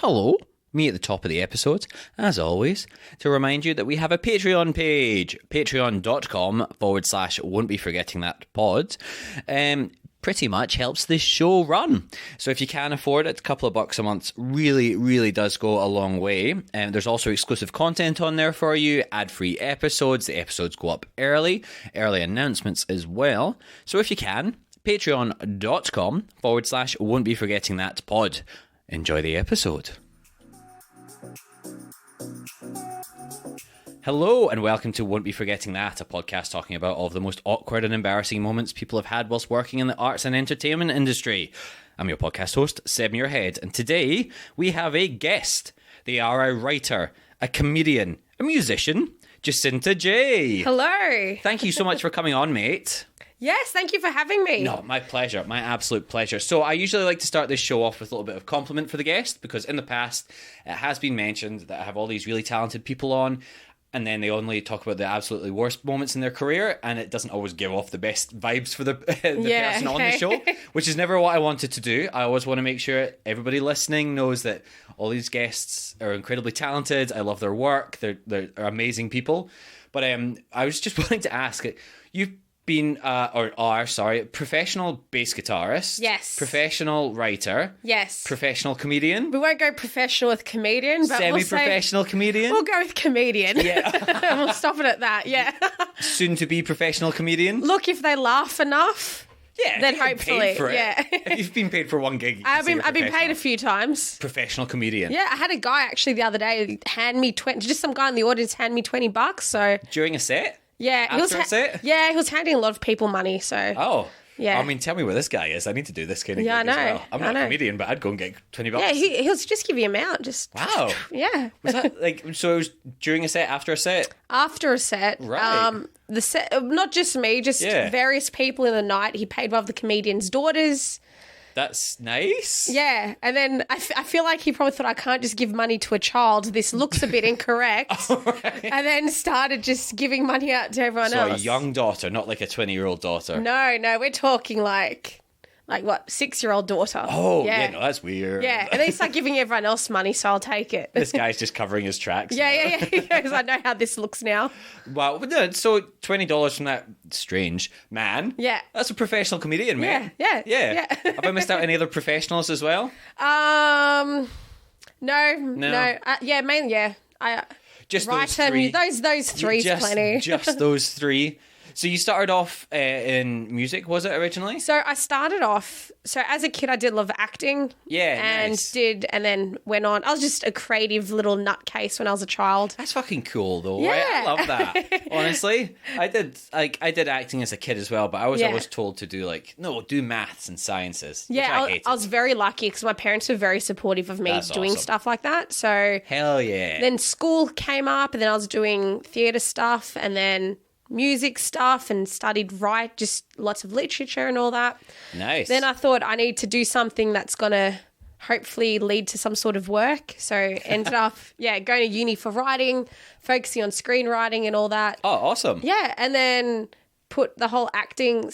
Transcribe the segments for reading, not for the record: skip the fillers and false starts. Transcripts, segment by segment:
Hello, me at the top of the episode, as always, to remind you that we have a Patreon page, patreon.com/won't be forgetting that pod. Pretty much helps this show run. So if you can afford it, a couple of bucks a month really does go a long way. There's also exclusive content on there for you, ad-free episodes. The episodes go up early announcements as well. So if you can, patreon.com/won't be forgetting that pod. Enjoy the episode. Hello and welcome to Won't Be Forgetting That, a podcast talking about all of the most awkward and embarrassing moments people have had whilst working in the arts and entertainment industry. I'm your podcast host, Seb Muirhead, and today we have a guest. They are a writer, a comedian, a musician, Jacinta Jaye. Hello. Thank you so much for coming on, mate. Yes, thank you for having me. No, my pleasure. My absolute pleasure. So I usually like to start this show off with a little bit of compliment for the guest, because in the past it has been mentioned that I have all these really talented people on, and then they only talk about the absolutely worst moments in their career, and it doesn't always give off the best vibes for the person on the show, which is never what I wanted to do. I always want to make sure everybody listening knows that all these guests are incredibly talented. I love their work. They're amazing people. But I was just wanting to ask, you've been, professional bass guitarist. Yes. Professional writer. Yes. Professional comedian. We won't go professional with comedian, but Semi-professional comedian. We'll go with comedian. Yeah. We'll stop it at that, yeah. Soon-to-be professional comedian. Look, if they laugh enough, yeah, then hopefully, paid for it. yeah. You've been paid for one gig. I've been paid a few times. Professional comedian. Yeah, I had a guy actually the other day hand me some guy in the audience hand me $20. So during a set. Yeah, after a set. Yeah, he was handing a lot of people money. So yeah. I mean, tell me where this guy is. I need to do this kind of gig as well. I'm not a comedian, but I'd go and get $20. Yeah, he'll just give you him out. Just wow. Yeah. Was that so? It was during a set, after a set. After a set, right? The set, not just me, just various people in the night. He paid one of the comedians' daughters. That's nice. Yeah, and then I feel like he probably thought, I can't just give money to a child. This looks a bit incorrect. Right. And then started just giving money out to everyone else. So a young daughter, not like a 20-year-old daughter. No, we're talking like what, 6-year-old daughter. Oh, yeah, no, that's weird. Yeah, and then he started giving everyone else money, so I'll take it. This guy's just covering his tracks. Yeah, because I know how this looks now. Wow, so $20 from that strange man. Yeah. That's a professional comedian, mate. Yeah. Have I missed out any other professionals as well? No. Mainly, yeah. Just those those three. Those three is plenty. Just those three. So you started off in music, was it originally? So I started off. So as a kid, I did love acting. Yeah, and nice. and then went on. I was just a creative little nutcase when I was a child. That's fucking cool, though. Yeah. Right? I love that. Honestly, I did acting as a kid as well, but I was always told to do do maths and sciences. Yeah, which I hated. I was very lucky because my parents were very supportive of me doing stuff like that. So hell yeah. Then school came up, and then I was doing theatre stuff, and then music stuff, and studied just lots of literature and all that. Nice. Then I thought I need to do something that's going to hopefully lead to some sort of work. So ended up, going to uni for writing, focusing on screenwriting and all that. Oh, awesome. Yeah, and then put the whole acting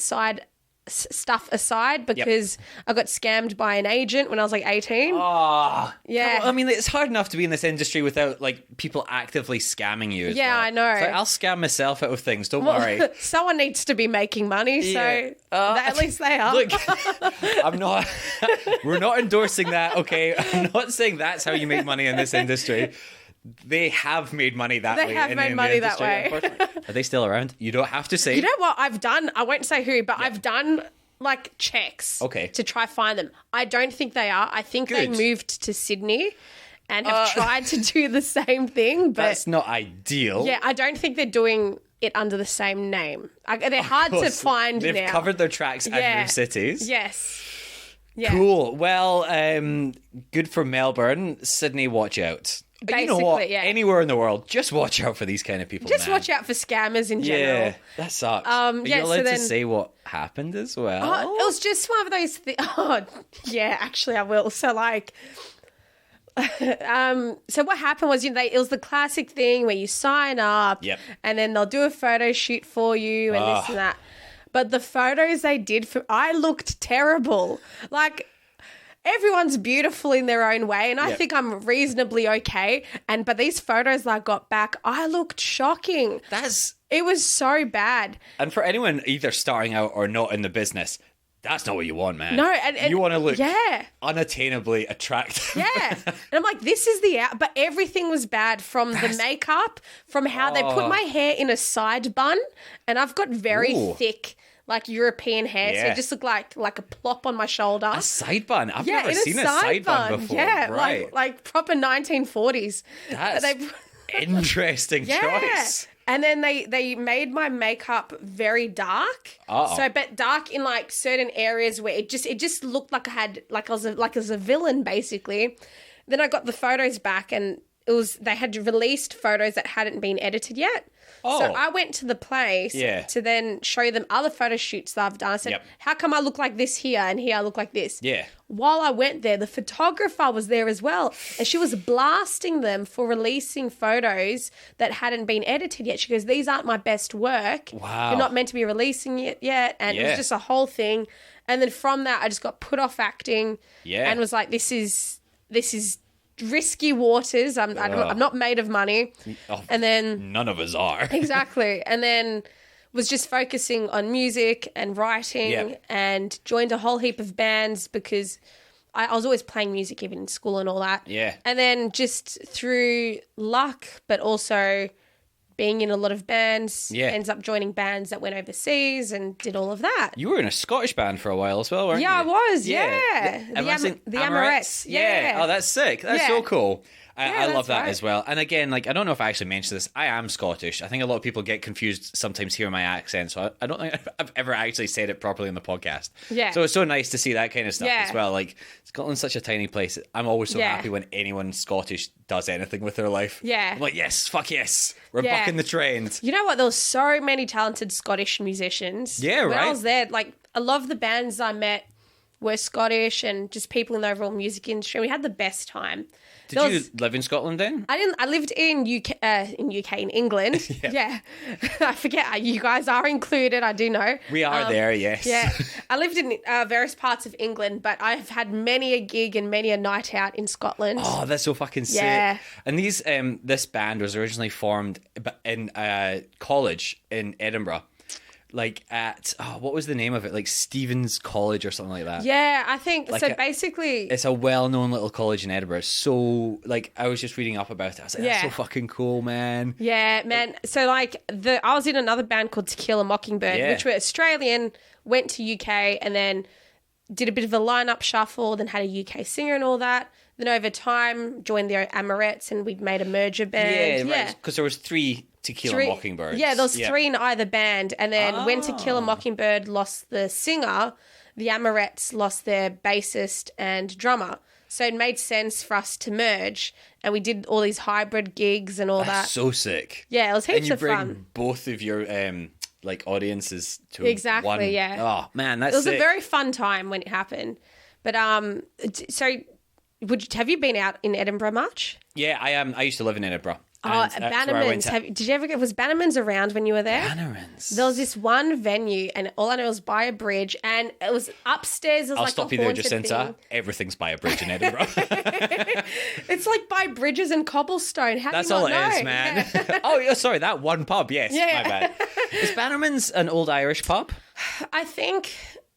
stuff aside because I got scammed by an agent when I was like 18. Oh, yeah. I mean, it's hard enough to be in this industry without people actively scamming you as well. I know. I'll scam myself out of things, don't worry. Someone needs to be making money, so at least they are. Look, we're not endorsing that, okay? I'm not saying that's how you make money in this industry. They have made money that way. They have made money that way. Are they still around? You don't have to say. You know what I've done? I won't say who, but I've done checks to try find them. I don't think they are. I think they moved to Sydney and have tried to do the same thing. But that's not ideal. Yeah, I don't think they're doing it under the same name. They're hard to find now. They've covered their tracks and moved cities. Yes. Yeah. Cool. Well, good for Melbourne. Sydney, watch out. Basically, you know what? Anywhere in the world, just watch out for these kind of people. Just watch out for scammers in general. Yeah, that sucks. Are you allowed to say what happened as well? It was just one of those things. Oh, yeah, actually I will. So so what happened was, it was the classic thing where you sign up and then they'll do a photo shoot for you and this and that. But the photos they did I looked terrible. everyone's beautiful in their own way, and I think I'm reasonably okay. But these photos I got back, I looked shocking. It was so bad. And for anyone either starting out or not in the business, that's not what you want, man. No, and you want to look unattainably attractive. Yeah. And I'm like, this is but everything was bad, from the makeup, from how they put my hair in a side bun, and I've got very thick, like, European hair, so it just looked like a plop on my shoulder. A side bun? I've never seen a side bun before. Yeah, right. like proper 1940s. That's interesting choice. And then they made my makeup very dark. But dark in like certain areas where it just looked like I was a villain, basically. Then I got the photos back, and they had released photos that hadn't been edited yet. So I went to the place to then show them other photo shoots that I've done. I said, how come I look like this here and here I look like this? Yeah. While I went there, the photographer was there as well, and she was blasting them for releasing photos that hadn't been edited yet. She goes, these aren't my best work. Wow. You're not meant to be releasing it yet. And it was just a whole thing. And then from that, I just got put off acting and was like, this is risky waters. I'm not made of money. And then none of us are. Exactly. And then was just focusing on music and writing and joined a whole heap of bands because I was always playing music even in school and all that. Yeah. And then just through luck, but also being in a lot of bands, ends up joining bands that went overseas and did all of that. You were in a Scottish band for a while as well, weren't you? Yeah, I was, The Amorettes. Yeah. Oh, that's sick. That's so cool. I love that as well. And again, like, I don't know if I actually mentioned this. I am Scottish. I think a lot of people get confused sometimes hearing my accent, so I don't think I've ever actually said it properly in the podcast. Yeah. So it's so nice to see that kind of stuff as well. Like, Scotland's such a tiny place. I'm always so happy when anyone Scottish does anything with their life. Yeah. I'm like, yes, fuck yes. We're bucking the trend. You know what? There were so many talented Scottish musicians. Yeah, when I was there, like, a lot of the bands I met were Scottish and just people in the overall music industry. We had the best time. Did you live in Scotland then? I didn't. I lived in in England. Yeah. I forget. You guys are included. I do know. We are there, yes. Yeah. I lived in various parts of England, but I've had many a gig and many a night out in Scotland. Oh, that's so fucking sick. Yeah. And this band was originally formed in college in Edinburgh. Like at, what was the name of it? Like Stephen's College or something like that. Yeah, I think, like so basically... It's a well-known little college in Edinburgh. So, like, I was just reading up about it. I was like, that's so fucking cool, man. Yeah, man. So, like, I was in another band called To Kill a Mockingbird, which were Australian, went to UK, and then did a bit of a lineup shuffle, then had a UK singer and all that. Then over time, joined the Amorettes, and we'd made a merger band. Yeah, right. Because there was three To Kill a Mockingbird. Yeah, there was three in either band. And then when To Kill a Mockingbird lost the singer, the Amorettes lost their bassist and drummer. So it made sense for us to merge. And we did all these hybrid gigs and all that. That's so sick. Yeah, it was heaps of fun. And you bring both of your like audiences to one. Yeah. Oh, man, that's sick. It was a very fun time when it happened. But so have you been out in Edinburgh much? Yeah, I used to live in Edinburgh. Bannerman's. Did you ever get? Was Bannerman's around when you were there? Bannerman's. There was this one venue, and all I know was by a bridge, and it was upstairs. It was I'll like stop you there, Jacinta. Everything's by a bridge in Edinburgh. It's like by bridges and cobblestone. That's all it is, man. Yeah. Oh, sorry, that one pub. Yes, my bad. Is Bannerman's an old Irish pub? I think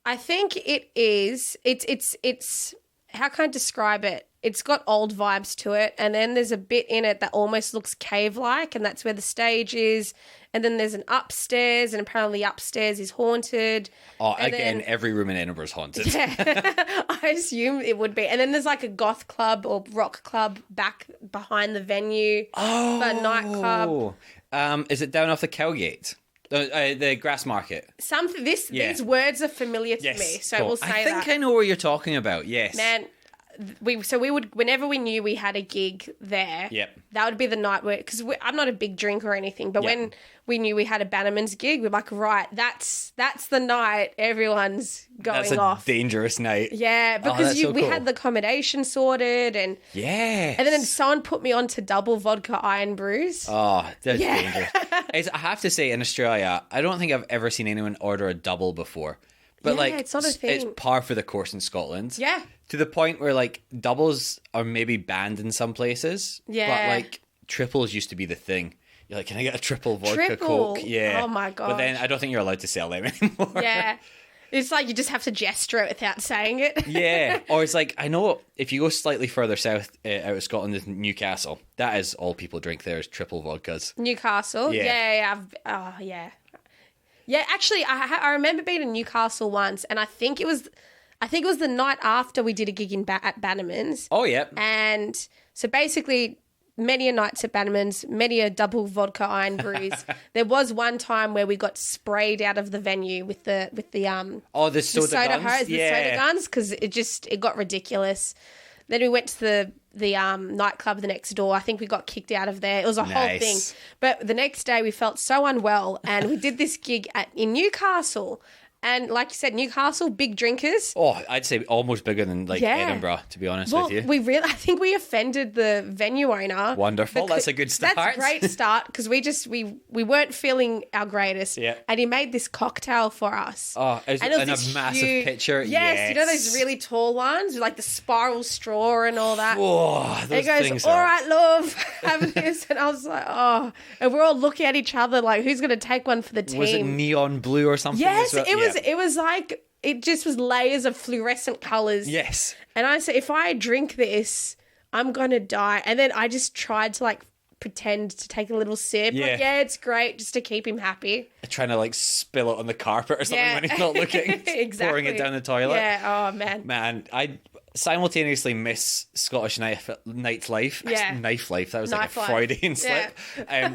it is. It's. How can I describe it? It's got old vibes to it, and then there's a bit in it that almost looks cave-like, and that's where the stage is. And then there's an upstairs, and apparently upstairs is haunted. Oh, and again, every room in Edinburgh is haunted. Yeah, I assume it would be. And then there's like a goth club or rock club back behind the venue. Oh, a nightclub. Is it down off the Cowgate? The Grass Market. These words are familiar to me, so we'll say that. I think I know what you're talking about. Yes, man. We would, whenever we knew we had a gig there, that would be the night where, because I'm not a big drinker or anything, but when we knew we had a Bannerman's gig, we're like, right, that's the night everyone's going off. That's a dangerous night. Yeah, because we had the accommodation sorted, and then someone put me on to double vodka iron brews. Oh, that's dangerous. I have to say, in Australia, I don't think I've ever seen anyone order a double before. But like, it's not a thing. It's par for the course in Scotland. Yeah. To the point where like doubles are maybe banned in some places. Yeah. But like triples used to be the thing. You're like, can I get a triple vodka Coke? Yeah. Oh my god. But then I don't think you're allowed to sell them anymore. Yeah. It's like you just have to gesture it without saying it. Yeah. Or it's like, I know if you go slightly further south out of Scotland, is Newcastle. That is all people drink there is triple vodkas. Newcastle? Yeah. Yeah. Yeah, actually, I remember being in Newcastle once, and I think it was the night after we did a gig at Bannerman's. Oh, yeah. And so basically, many a nights at Bannerman's, many a double vodka iron brews. There was one time where we got sprayed out of the venue with the soda guns? hose, the soda guns, because it got ridiculous. Then we went to the nightclub the next door. I think we got kicked out of there. It was a whole thing. But the next day we felt so unwell, and we did this gig in Newcastle. And like you said, Newcastle, big drinkers. Oh, I'd say almost bigger than Edinburgh, to be honest with you. I think we offended the venue owner. Wonderful. That's a good start. That's a great start because we weren't feeling our greatest. Yeah. And he made this cocktail for us. Oh, and it was a massive pitcher. Yes, you know those really tall ones with like the spiral straw and all that. Oh, those he goes, all right, love, have this. And I was like, oh. And we're all looking at each other like, who's going to take one for the team? Was it neon blue or something? Yes, it was. It was like, it just was layers of fluorescent colours. Yes. And I said, if I drink this, I'm going to die. And then I just tried to like pretend to take a little sip. Yeah. Like, yeah, it's great, just to keep him happy. Trying to like spill it on the carpet or something when he's not looking. Exactly. Pouring it down the toilet. Yeah, oh man. Man, I simultaneously miss Scottish nightlife. Yeah. Knife life. That was Knife like a life. Freudian slip.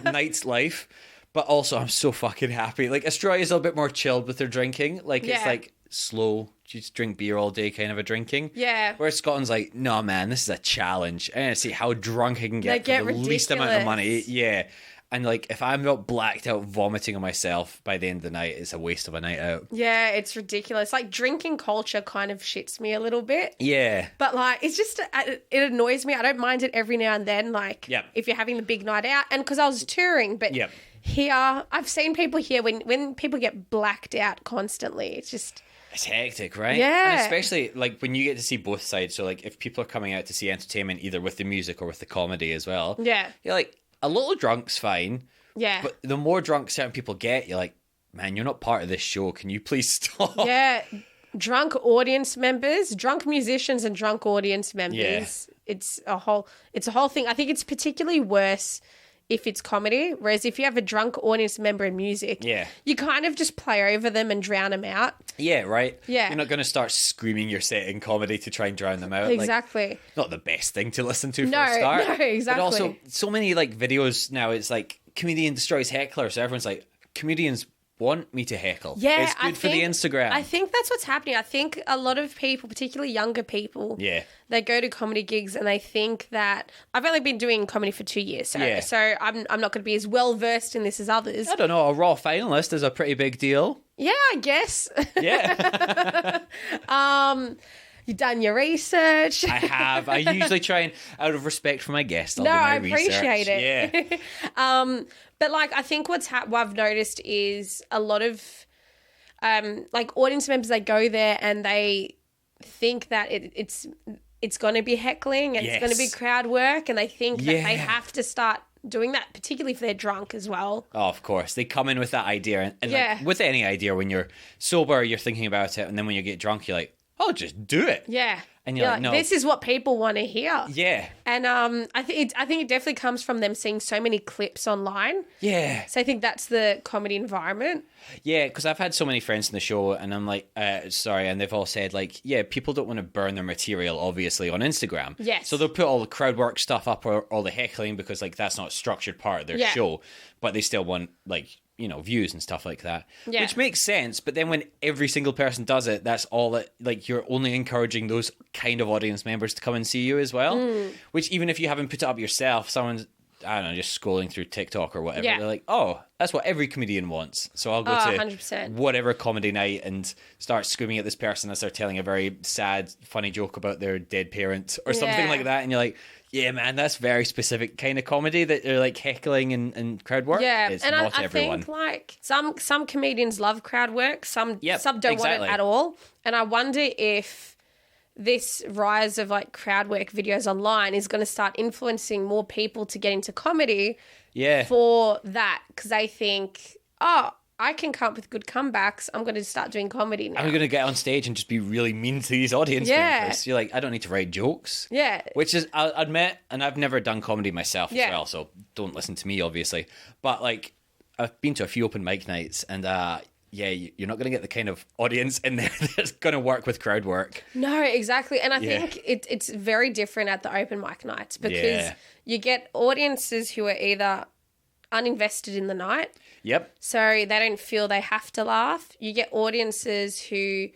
Night's life. But also, I'm so fucking happy. Like, Australia's a little bit more chilled with their drinking. Like, it's like slow, just drink beer all day kind of a drinking. Yeah. Whereas Scotland's like, no, man, this is a challenge. I want to see how drunk I can get for the ridiculous. least amount of money. Yeah. And, like, if I'm not blacked out vomiting on myself by the end of the night, it's a waste of a night out. Yeah, it's ridiculous. Like, drinking culture kind of shits me a little bit. Yeah. But, like, it's just, it annoys me. I don't mind it every now and then, like, if you're having the big night out. And because I was touring, but... Yep. Here, I've seen people here when people get blacked out constantly. It's just... It's hectic, right? Yeah. And especially, like, when you get to see both sides. So, like, if people are coming out to see entertainment, either with the music or with the comedy as well. Yeah. You're like, a little drunk's fine. Yeah. But the more drunk certain people get, you're like, man, you're not part of this show. Can you please stop? Yeah. Drunk audience members, drunk musicians and drunk audience members. Yeah. It's a whole thing. I think it's particularly worse if it's comedy, whereas if you have a drunk audience member in music, you kind of just play over them and drown them out. Yeah, right? Yeah. You're not going to start screaming your set in comedy to try and drown them out. Exactly. Like, not the best thing to listen to for a start. No, exactly. But also, so many, like, videos now, it's like, comedian destroys heckler, so everyone's like, comedians want me to heckle. Yeah, it's good for the Instagram. I think that's what's happening. I think a lot of people, particularly younger people, they go to comedy gigs and they think that I've only been doing comedy for 2 years, so I'm not going to be as well versed in this as others. I don't know. A Raw finalist is a pretty big deal. Yeah, I guess. Yeah. You've done your research. I have. I usually try and, out of respect for my guests, I'll do I my appreciate research. it. Yeah. But like, I think what I've noticed is a lot of like audience members, they go there and they think that it's going to be heckling and it's going to be crowd work, and they think that they have to start doing that, particularly if they're drunk as well. Oh, of course. They come in with that idea. And like, with any idea, when you're sober, you're thinking about it. And then when you get drunk, you're like, oh, just do it. Yeah. And you're like, no. This is what people want to hear. Yeah. And I think it definitely comes from them seeing so many clips online. Yeah. So I think that's the comedy environment. Yeah, because I've had so many friends in the show, and I'm like, sorry, and they've all said, like, yeah, people don't want to burn their material, obviously, on Instagram. Yes. So they'll put all the crowd work stuff up or all the heckling because, like, that's not a structured part of their show, but they still want, like, you know, views and stuff like that. Yeah. Which makes sense, but then when every single person does it, that's all that, like, you're only encouraging those kind of audience members to come and see you as well. Which, even if you haven't put it up yourself, someone's, I don't know, just scrolling through TikTok or whatever, they're like, oh, that's what every comedian wants. So I'll go to 100%. whatever comedy night and start screaming at this person as they're telling a very sad, funny joke about their dead parent or something like that. And you're like, Yeah, man, that's very specific kind of comedy that they're like heckling and crowd work. Yeah, it's and not I everyone. think like some comedians love crowd work, some don't want exactly. it at all. And I wonder if this rise of like crowd work videos online is going to start influencing more people to get into comedy. Yeah. For that, because they think, oh, I can come up with good comebacks. I'm going to start doing comedy now. I'm going to get on stage and just be really mean to these audience members. You're like, I don't need to write jokes. Yeah. Which is, I'll admit, and I've never done comedy myself as well, so don't listen to me, obviously. But, like, I've been to a few open mic nights, and, you're not going to get the kind of audience in there that's going to work with crowd work. No, exactly. And I think it's very different at the open mic nights because you get audiences who are either uninvested in the night. Yep. So they don't feel they have to laugh. You get audiences who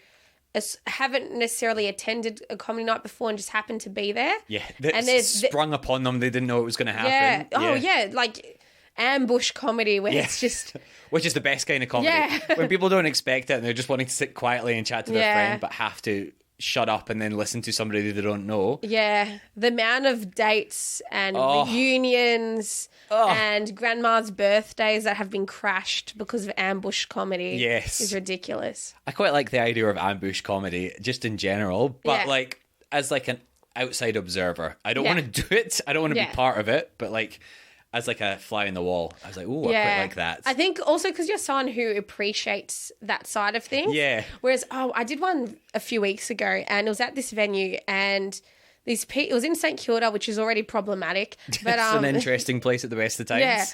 haven't necessarily attended a comedy night before and just happen to be there. Yeah. And there's sprung upon them. They didn't know it was going to happen. Yeah. Oh, yeah. Like ambush comedy where it's just... Which is the best kind of comedy. Yeah. When people don't expect it and they're just wanting to sit quietly and chat to their friend but have to shut up and then listen to somebody they don't know. Yeah. The amount of dates and reunions and grandma's birthdays that have been crashed because of ambush comedy is ridiculous. I quite like the idea of ambush comedy just in general, but like as like an outside observer. I don't want to do it. I don't want to be part of it, but like as like a fly in the wall, I was like, ooh, I quite like that. I think also because you're someone who appreciates that side of things. Yeah. Whereas, I did one a few weeks ago and it was at this venue and it was in St Kilda, which is already problematic. But it's an interesting place at the best of times. Yeah.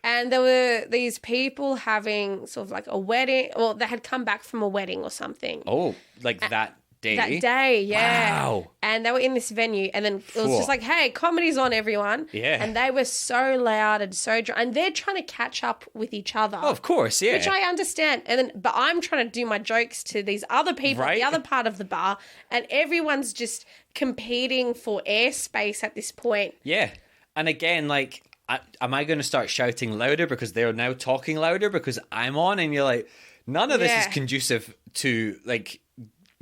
And there were these people having sort of like a wedding, or they had come back from a wedding or something. Oh, like that day? That day, yeah. Wow. And they were in this venue and then it was just like, hey, comedy's on, everyone. Yeah. And they were so loud and so drunk. And they're trying to catch up with each other. Oh, of course, yeah. Which I understand. But I'm trying to do my jokes to these other people at the other part of the bar. And everyone's just competing for airspace at this point. Yeah. And again, like, am I going to start shouting louder because they're now talking louder because I'm on? And you're like, none of this is conducive to, like,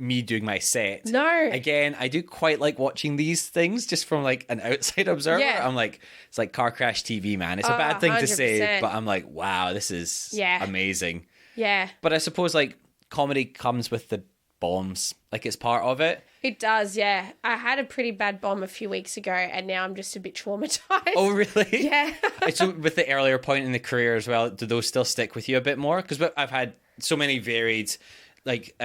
me doing my set. No. Again, I do quite like watching these things just from like an outside observer. Yeah. I'm like, it's like car crash TV, man. It's a bad thing 100%. to say, but I'm like, wow, this is amazing. Yeah. But I suppose like comedy comes with the bombs. Like it's part of it. It does, yeah. I had a pretty bad bomb a few weeks ago and now I'm just a bit traumatized. Oh, really? Yeah. So with the earlier point in the career as well, do those still stick with you a bit more? Because I've had so many varied like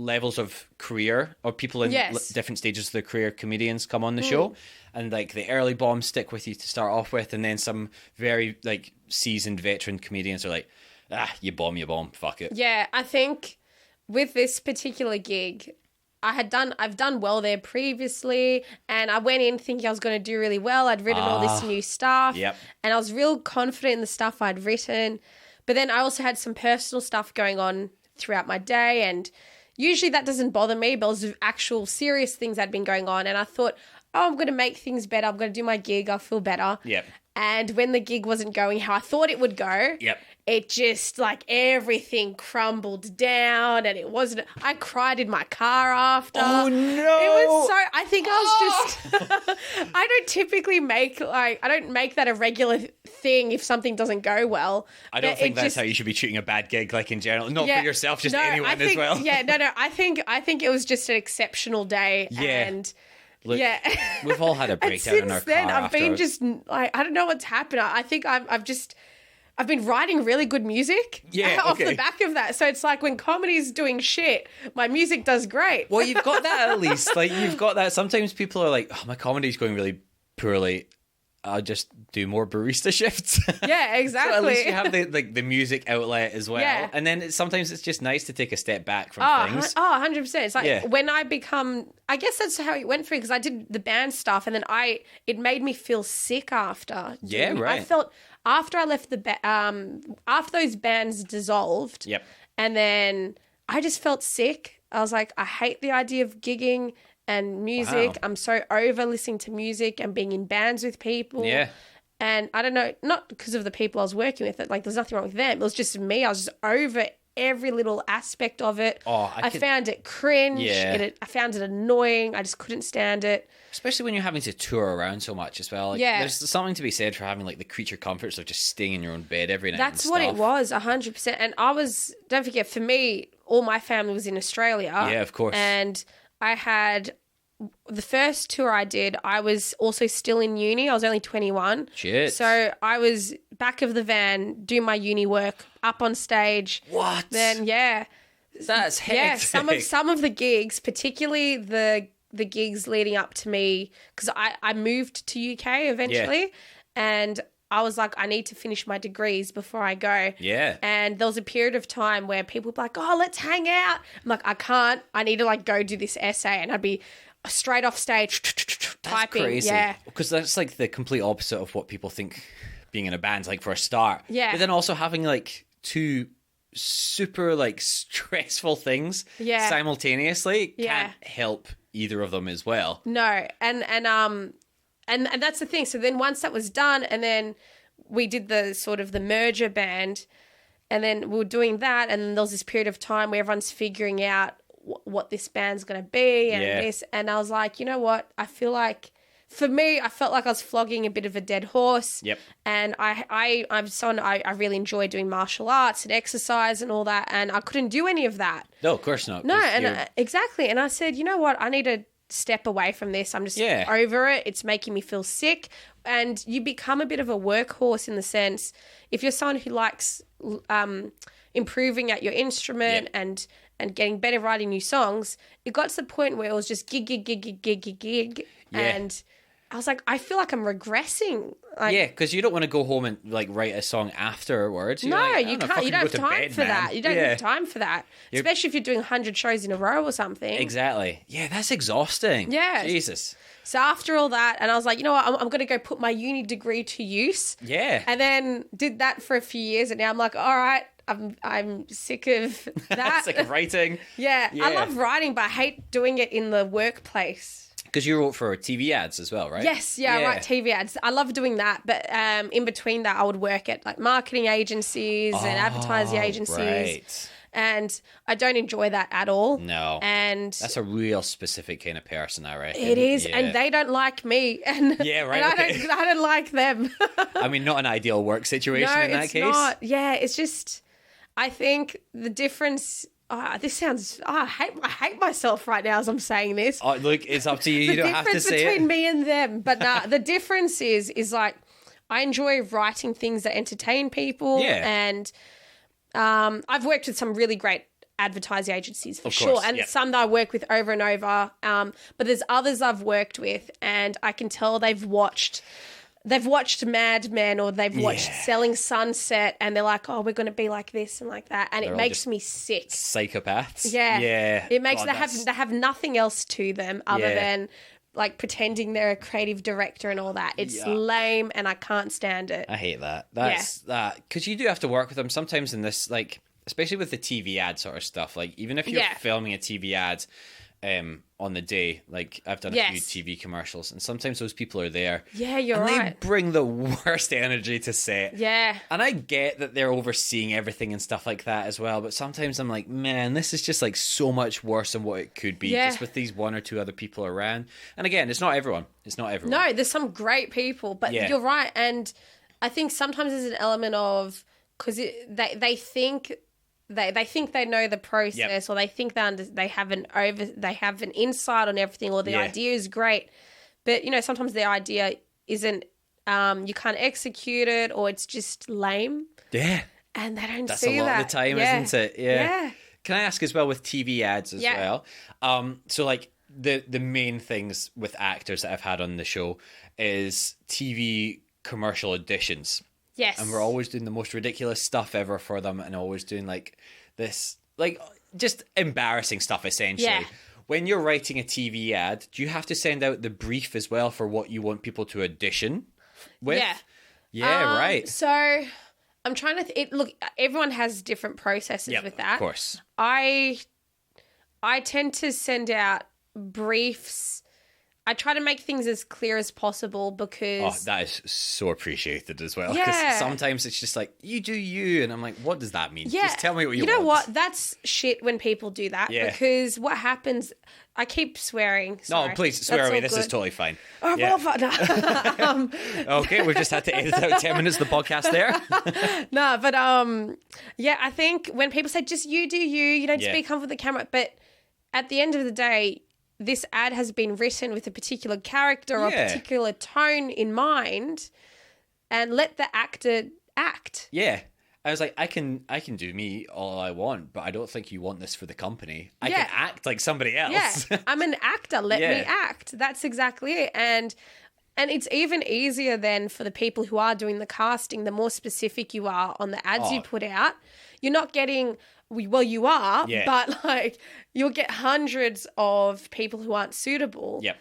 levels of career or people in different stages of their career, comedians come on the show, and like the early bombs stick with you to start off with, and then some very like seasoned veteran comedians are like, you bomb, fuck it. Yeah, I think with this particular gig, I've done well there previously, and I went in thinking I was going to do really well. I'd written all this new stuff, and I was real confident in the stuff I'd written, but then I also had some personal stuff going on throughout my day, and usually that doesn't bother me, but it was actual serious things that had been going on. And I thought, I'm going to make things better. I'm going to do my gig. I'll feel better. Yep. And when the gig wasn't going how I thought it would go, it just like everything crumbled down and it wasn't. I cried in my car after. Oh, no. It was so, I think I was just, I don't typically make that a regular thing if something doesn't go well. I don't think that's how you should be treating a bad gig, like in general. Not for yourself, just anyone as well. Yeah, no. I think it was just an exceptional day. Yeah. And look, we've all had a breakdown in our car. Since then, I've been after. just like, I don't know what's happened. I think I've been writing really good music off the back of that. So it's like when comedy's doing shit, my music does great. Well, you've got that at least. Like you've got that. Sometimes people are like, oh, my comedy's going really poorly. I'll just do more barista shifts. Yeah, exactly. So at least you have the music outlet as well. Yeah. And then sometimes it's just nice to take a step back from things. 100%. It's like when I guess that's how it went for me, because I did the band stuff and then it made me feel sick after. Yeah, right. I felt after I left after those bands dissolved. Yep. And then I just felt sick. I was like, I hate the idea of gigging and music. Wow. I'm so over listening to music and being in bands with people. Yeah. And I don't know, not because of the people I was working with. Like, there's nothing wrong with them. It was just me. I was just over every little aspect of it. Oh, I found it cringe. Yeah. I found it annoying. I just couldn't stand it. Especially when you're having to tour around so much as well. Like, Yeah. There's something to be said for having like the creature comforts of just staying in your own bed every night. That's what it was, 100%. And don't forget, for me, all my family was in Australia. Yeah, of course. And I had the first tour I did, I was also still in uni. I was only 21. Shit. So I was back of the van doing my uni work, up on stage. What? Then, yeah. That's hectic. Yeah, some of the gigs, particularly the gigs leading up to me, because I moved to UK eventually, and I was like, I need to finish my degrees before I go. Yeah. And there was a period of time where people were like, oh, let's hang out. I'm like, I can't. I need to like go do this essay. And I'd be straight off stage typing. Crazy. Yeah. Because that's like the complete opposite of what people think being in a band's like for a start. Yeah. But then also having like two super like stressful things simultaneously can't help either of them as well. No. And that's the thing. So then once that was done, and then we did the sort of the merger band, and then we were doing that, and then there was this period of time where everyone's figuring out what this band's going to be and this. And I was like, you know what? I feel like, for me, I felt like I was flogging a bit of a dead horse. Yep. And I really enjoy doing martial arts and exercise and all that, and I couldn't do any of that. No, of course not. No, and exactly. And I said, you know what? I need to step away from this. I'm just over it. It's making me feel sick. And you become a bit of a workhorse in the sense, if you're someone who likes improving at your instrument and getting better writing new songs, it got to the point where it was just gig. Yeah. And I was like, I feel like I'm regressing. Like, because you don't want to go home and like write a song afterwards. You can't. You don't have time for that. You don't have time for that. Especially if you're doing 100 shows in a row or something. Exactly. Yeah, that's exhausting. Yeah. Jesus. So after all that, and I was like, you know what, I'm going to go put my uni degree to use. Yeah. And then did that for a few years, and now I'm like, all right, I'm sick of that. Sick of writing. Yeah. I love writing, but I hate doing it in the workplace. Because you wrote for TV ads as well, right? Yes, I write TV ads. I love doing that, but in between that, I would work at like marketing agencies and advertising agencies. Right. And I don't enjoy that at all. No. And that's a real specific kind of person, I reckon. It is, and they don't like me. And, yeah, right. And I don't like them. I mean, not an ideal work situation in that case. No, it's not. Yeah, it's just, I think the difference... this sounds... I hate myself right now as I'm saying this. Oh, look, it's up to you. You don't have to say it. The difference between me and them. But the difference is like, I enjoy writing things that entertain people. Yeah. And I've worked with some really great advertising agencies for sure. And some that I work with over and over. But there's others I've worked with, and I can tell they've watched Mad Men, or they've watched Selling Sunset, and they're like, oh, we're going to be like this and like that. And it makes me sick. Psychopaths. Yeah. Yeah. It makes they have nothing else to them other than like pretending they're a creative director and all that. It's lame, and I can't stand it. I hate that. That's that. Because you do have to work with them sometimes in this, like, especially with the TV ad sort of stuff. Like, even if you're filming a TV ad on the day, like I've done a few TV commercials, and sometimes those people are there. Yeah, you're and right. They bring the worst energy to set. Yeah. And I get that they're overseeing everything and stuff like that as well, but sometimes I'm like, man, this is just like so much worse than what it could be just with these one or two other people around. And again, it's not everyone. No, there's some great people, but you're right. And I think sometimes there's an element of, because they think... They think they know the process, or they think they have an insight on everything, or the idea is great, but sometimes the idea isn't. You can't execute it, or it's just lame. Yeah, and they don't That's see a lot that. of the time, isn't it? Yeah. Can I ask as well with TV ads as well? So like the main things with actors that I've had on the show is TV commercial auditions. Yes. And we're always doing the most ridiculous stuff ever for them, and always doing like this, like just embarrassing stuff essentially. Yeah. When you're writing a TV ad, do you have to send out the brief as well for what you want people to audition with? Yeah. Yeah, right. So I'm trying to look, everyone has different processes with that. Of course. I tend to send out briefs I try to make things as clear as possible because... Oh, that is so appreciated as well. Because sometimes it's just like, you do you. And I'm like, what does that mean? Just tell me what you want. You know what? That's shit when people do that. Yeah. Because what happens... I keep swearing. Sorry. No, please, swear away. This is totally fine. Oh, yeah. Okay, we've just had to edit out 10 minutes of the podcast there. No, but I think when people say, just you do you don't just be comfortable with the camera. But at the end of the day, this ad has been written with a particular character or a particular tone in mind, and let the actor act. Yeah. I was like, I can do me all I want, but I don't think you want this for the company. I can act like somebody else. Yeah, I'm an actor. Let me act. That's exactly it. And it's even easier then for the people who are doing the casting, the more specific you are on the ads you put out. You're not getting, well, you are, but like you'll get hundreds of people who aren't suitable. Yep.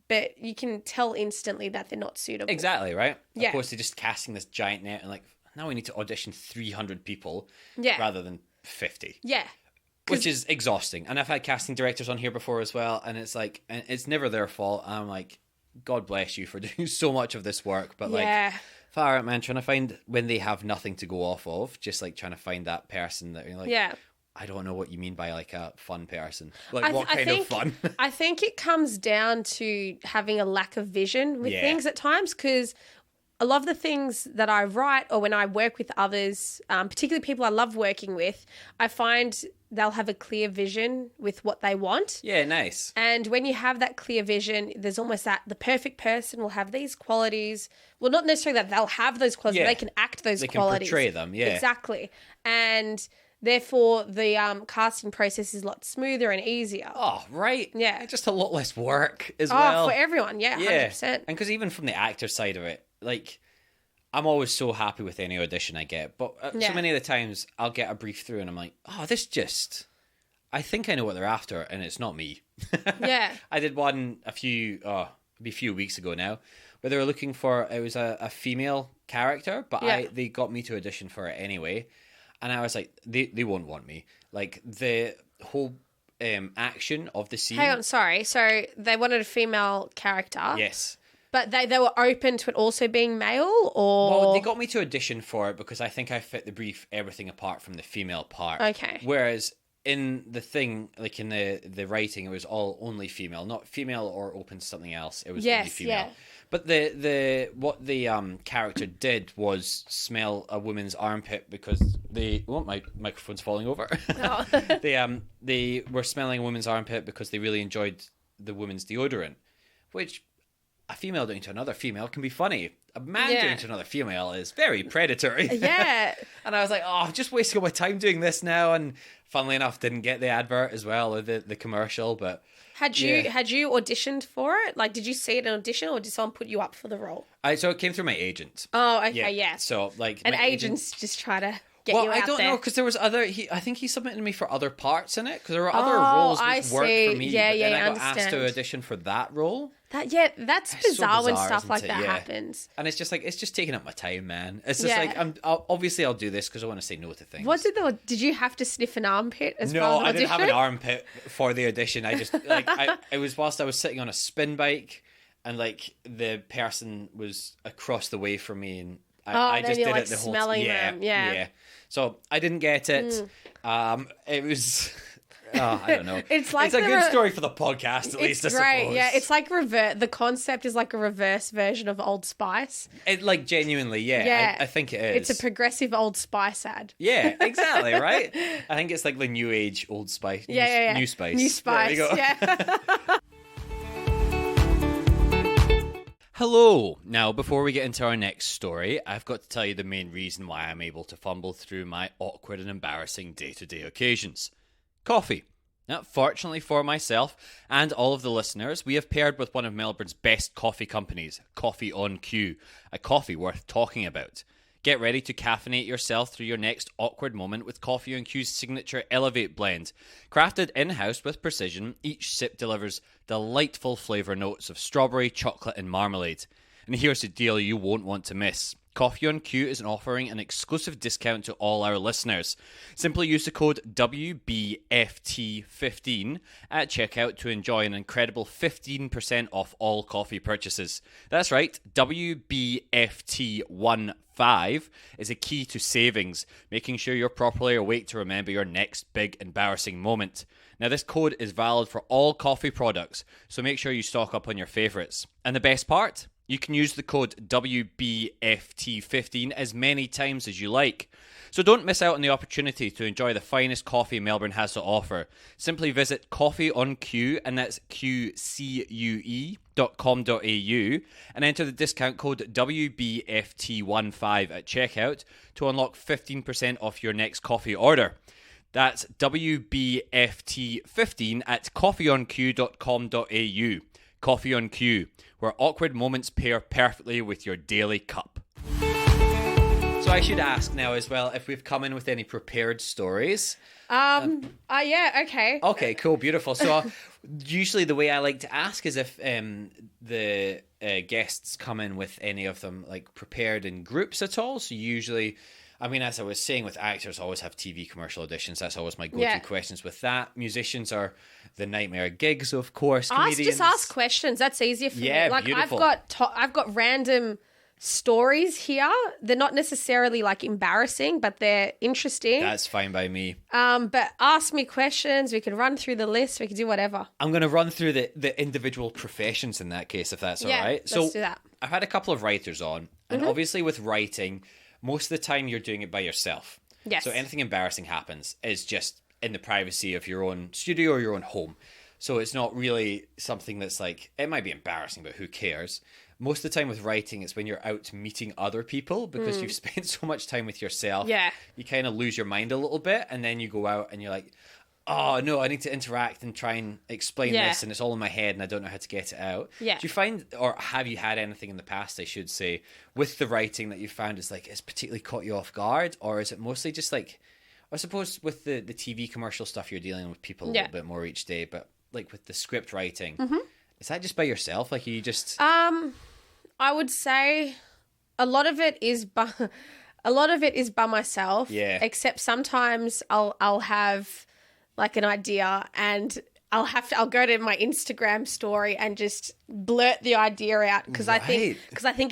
But you can tell instantly that they're not suitable. Exactly, right? Yeah. Of course, they're just casting this giant net and like, now we need to audition 300 people rather than 50. Yeah. Which is exhausting. And I've had casting directors on here before as well, and it's like, and it's never their fault. And I'm like, God bless you for doing so much of this work. But like, far out, man, trying to find when they have nothing to go off of, just like trying to find that person that you're like, I don't know what you mean by like a fun person. Like what kind of fun? I think it comes down to having a lack of vision with things at times, because a lot of the things that I write or when I work with others, particularly people I love working with, I find they'll have a clear vision with what they want. Yeah, nice. And when you have that clear vision, there's almost that the perfect person will have these qualities. Well, not necessarily that they'll have those qualities, but they can act those qualities. They can portray them, Exactly. And therefore, the casting process is a lot smoother and easier. Oh, right. Yeah. Just a lot less work as well. Oh, for everyone. Yeah, 100%. And because even from the actor side of it, like, I'm always so happy with any audition I get. But so many of the times I'll get a brief through and I'm like, oh, I think I know what they're after and it's not me. Yeah. I did one a few weeks ago now where they were looking for, it was a female character, but they got me to audition for it anyway. And I was like, they won't want me. Like, the whole action of the scene. Hang on, sorry. So they wanted a female character. Yes. But they were open to it also being male, or... Well, they got me to audition for it because I think I fit the brief, everything apart from the female part. Okay. Whereas in the thing, like in the writing, it was all only female. Not female or open to something else. It was only female. Yeah. But what the character did was smell a woman's armpit because my microphone's falling over. Oh. They were smelling a woman's armpit because they really enjoyed the woman's deodorant, which a female doing to another female can be funny. A man doing to another female is very predatory. Yeah. And I was like, oh, I'm just wasting all my time doing this now. And funnily enough, didn't get the advert as well, or the commercial, but... Had you auditioned for it? Like, did you see it in audition, or did someone put you up for the role? So it came through my agent. Oh, okay, yeah. So, like... And agents just try to get you out there. Well, I don't know, because there was I think he submitted me for other parts in it, because there were other roles which worked for me. Yeah, but then I got understand. asked to audition for that role. That's bizarre when stuff like that happens. And it's just like, it's just taking up my time, man. It's just like, I'll do this because I want to say no to things. Did you have to sniff an armpit as no, part of the audition? I didn't have an armpit for the audition. I just, like, it was whilst I was sitting on a spin bike and, like, the person was across the way from me and I just did it the whole time. Yeah. So I didn't get it. It was... Oh, I don't know. It's a good story for the podcast, at least, I suppose. Right, yeah. It's like the concept is like a reverse version of Old Spice. Like, genuinely, yeah. I think it is. It's a progressive Old Spice ad. Yeah, exactly, right? I think it's like the new age Old Spice. Yeah. New Spice. New Spice, yeah. Hello. Now, before we get into our next story, I've got to tell you the main reason why I'm able to fumble through my awkward and embarrassing day-to-day occasions. Coffee. Now, fortunately for myself and all of the listeners, we have paired with one of Melbourne's best coffee companies, Coffee on Q, a coffee worth talking about. Get ready to caffeinate yourself through your next awkward moment with Coffee on Q's signature Elevate blend. Crafted in-house with precision, each sip delivers delightful flavour notes of strawberry, chocolate and marmalade. And here's the deal you won't want to miss. Coffee on Q is offering an exclusive discount to all our listeners. Simply use the code WBFT15 at checkout to enjoy an incredible 15% off all coffee purchases. That's right, WBFT15 is a key to savings, making sure you're properly awake to remember your next big embarrassing moment. Now, this code is valid for all coffee products, so make sure you stock up on your favourites. And the best part? You can use the code WBFT15 as many times as you like. So don't miss out on the opportunity to enjoy the finest coffee Melbourne has to offer. Simply visit Coffee on Q, and that's QCUE.com.au, and enter the discount code WBFT15 at checkout to unlock 15% off your next coffee order. That's WBFT15 at coffeeonq.com.au. Coffee on Q, where awkward moments pair perfectly with your daily cup. So I should ask now as well if we've come in with any prepared stories. Yeah, okay. Okay, cool, beautiful. So usually the way I like to ask is if the guests come in with any of them like prepared in groups at all. So usually, I mean, as I was saying, with actors, I always have TV commercial auditions. That's always my go-to questions with that. Musicians are the nightmare gigs, of course. Just ask questions. That's easier for me. Like, beautiful. I've got random stories here. They're not necessarily like embarrassing, but they're interesting. That's fine by me. But ask me questions. We can run through the list. We can do whatever. I'm going to run through the individual professions in that case, if that's all right. Let's do that. I've had a couple of writers on, and obviously with writing, most of the time you're doing it by yourself. Yes. So anything embarrassing happens is just in the privacy of your own studio or your own home. So it's not really something that's like, it might be embarrassing, but who cares? Most of the time with writing, it's when you're out meeting other people because you've spent so much time with yourself. Yeah. You kind of lose your mind a little bit, and then you go out and you're like, oh no, I need to interact and try and explain this, and it's all in my head and I don't know how to get it out. Yeah. Do you find, or have you had anything in the past, I should say, with the writing that you found is like, it's particularly caught you off guard, or is it mostly just like, I suppose with the TV commercial stuff, you're dealing with people a little bit more each day, but like with the script writing, is that just by yourself? Like, are you just... I would say a lot of it is by myself. Yeah. Except sometimes I'll have like an idea and I'll go to my Instagram story and just blurt the idea out because I think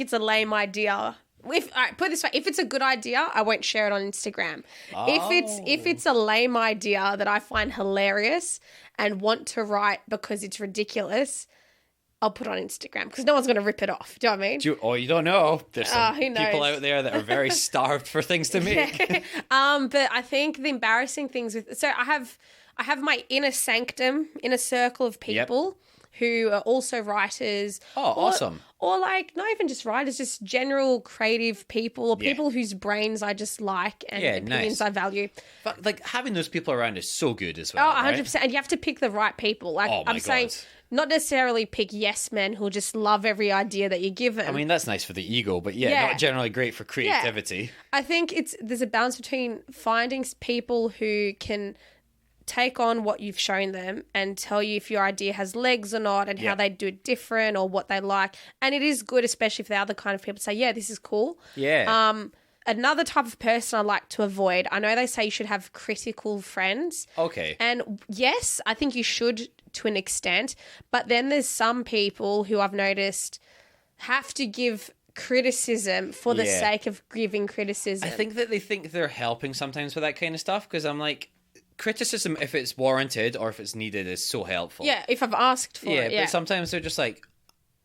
it's a lame idea. All right, put it this way, if it's a good idea, I won't share it on Instagram. Oh. If it's a lame idea that I find hilarious and want to write because it's ridiculous, I'll put it on Instagram because no one's going to rip it off. Do you know what I mean? You don't know. There's some who knows? people out there that are very starved for things to make. But I think the embarrassing things I have my inner sanctum, inner circle of people who are also writers. Oh, awesome. Or like, not even just writers, just general creative people or people whose brains I just like and opinions I value. But like having those people around is so good as well. Oh, 100%. Right? And you have to pick the right people. Like I'm saying, not necessarily pick yes men who'll just love every idea that you give them. I mean, that's nice for the ego, but not generally great for creativity. Yeah. I think there's a balance between finding people who can take on what you've shown them and tell you if your idea has legs or not and how they do it different or what they like. And it is good, especially if they're the kind of people say, yeah, this is cool. Yeah. Another type of person I like to avoid, I know they say you should have critical friends. Okay. And yes, I think you should to an extent. But then there's some people who I've noticed have to give criticism for the sake of giving criticism. I think that they think they're helping sometimes with that kind of stuff because I'm like, criticism, if it's warranted or if it's needed, is so helpful. Yeah, if I've asked for it. Yeah, but sometimes they're just like,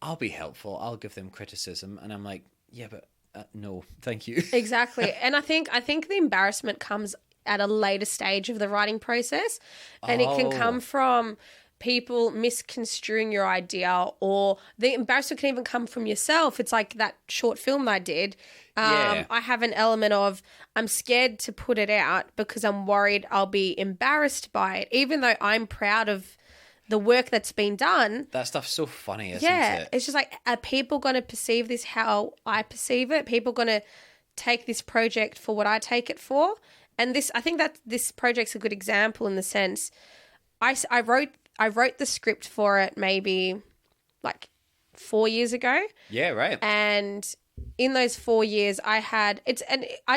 I'll be helpful. I'll give them criticism. And I'm like, yeah, but no, thank you. Exactly. And I think the embarrassment comes at a later stage of the writing process. And it can come from people misconstruing your idea, or the embarrassment can even come from yourself. It's like that short film that I did. I have an element of I'm scared to put it out because I'm worried I'll be embarrassed by it, even though I'm proud of the work that's been done. That stuff's so funny, isn't it? It's just like, are people going to perceive this how I perceive it? People going to take this project for what I take it for? And I think that this project's a good example in the sense I wrote the script for it maybe like 4 years ago. Yeah, right. And in those 4 years, I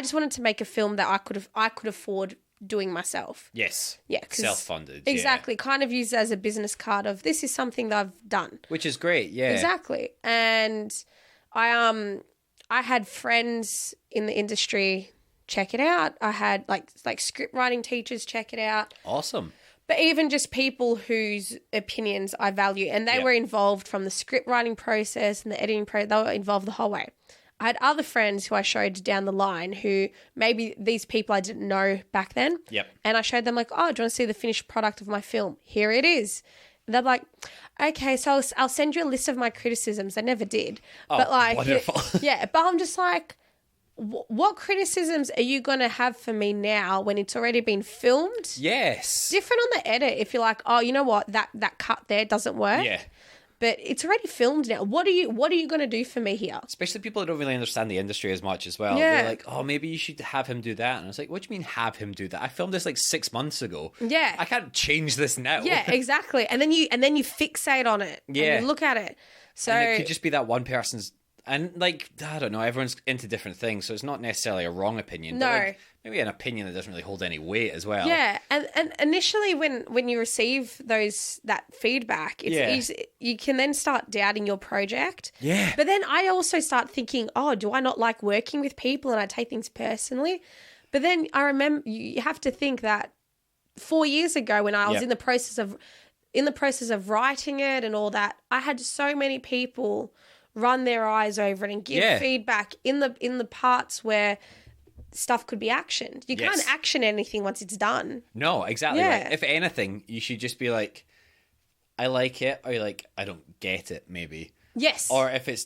just wanted to make a film that I could afford doing myself. Yes. Yeah. Self-funded. Exactly. Yeah. Kind of used as a business card of this is something that I've done. Which is great. Yeah. Exactly. And I had friends in the industry check it out. I had like script writing teachers check it out. Awesome. But even just people whose opinions I value, and they were involved from the script writing process and the editing process. They were involved the whole way. I had other friends who I showed down the line who maybe these people I didn't know back then. Yep. And I showed them like, oh, do you want to see the finished product of my film? Here it is. And they're like, okay, so I'll send you a list of my criticisms. I never did. Oh, but like, wonderful. Yeah, but I'm just like, what criticisms are you going to have for me now when it's already been filmed? Yes. Different on the edit if you're like, oh, you know what, that cut there doesn't work. Yeah. But it's already filmed now. What are you going to do for me here? Especially people that don't really understand the industry as much as well. Yeah. They're like, oh, maybe you should have him do that. And I was like, what do you mean have him do that? I filmed this like 6 months ago. Yeah. I can't change this now. Yeah, exactly. And then you fixate on it. Yeah. And you look at it. So And it could just be that one person's, and like, I don't know, everyone's into different things, so it's not necessarily a wrong opinion. No. But like, maybe an opinion that doesn't really hold any weight as well. yeah, and initially when you receive that feedback, it's easy. You can then start doubting your project. Yeah. But then I also start thinking, oh, do I not like working with people and I take things personally? But then I remember you have to think that 4 years ago when I was in the process of writing it and all that, I had so many people run their eyes over it and give feedback in the parts where stuff could be actioned. You can't action anything once it's done. No, exactly. Yeah. Right. If anything, you should just be like, I like it, or you're like, I don't get it, maybe. Yes. Or if it's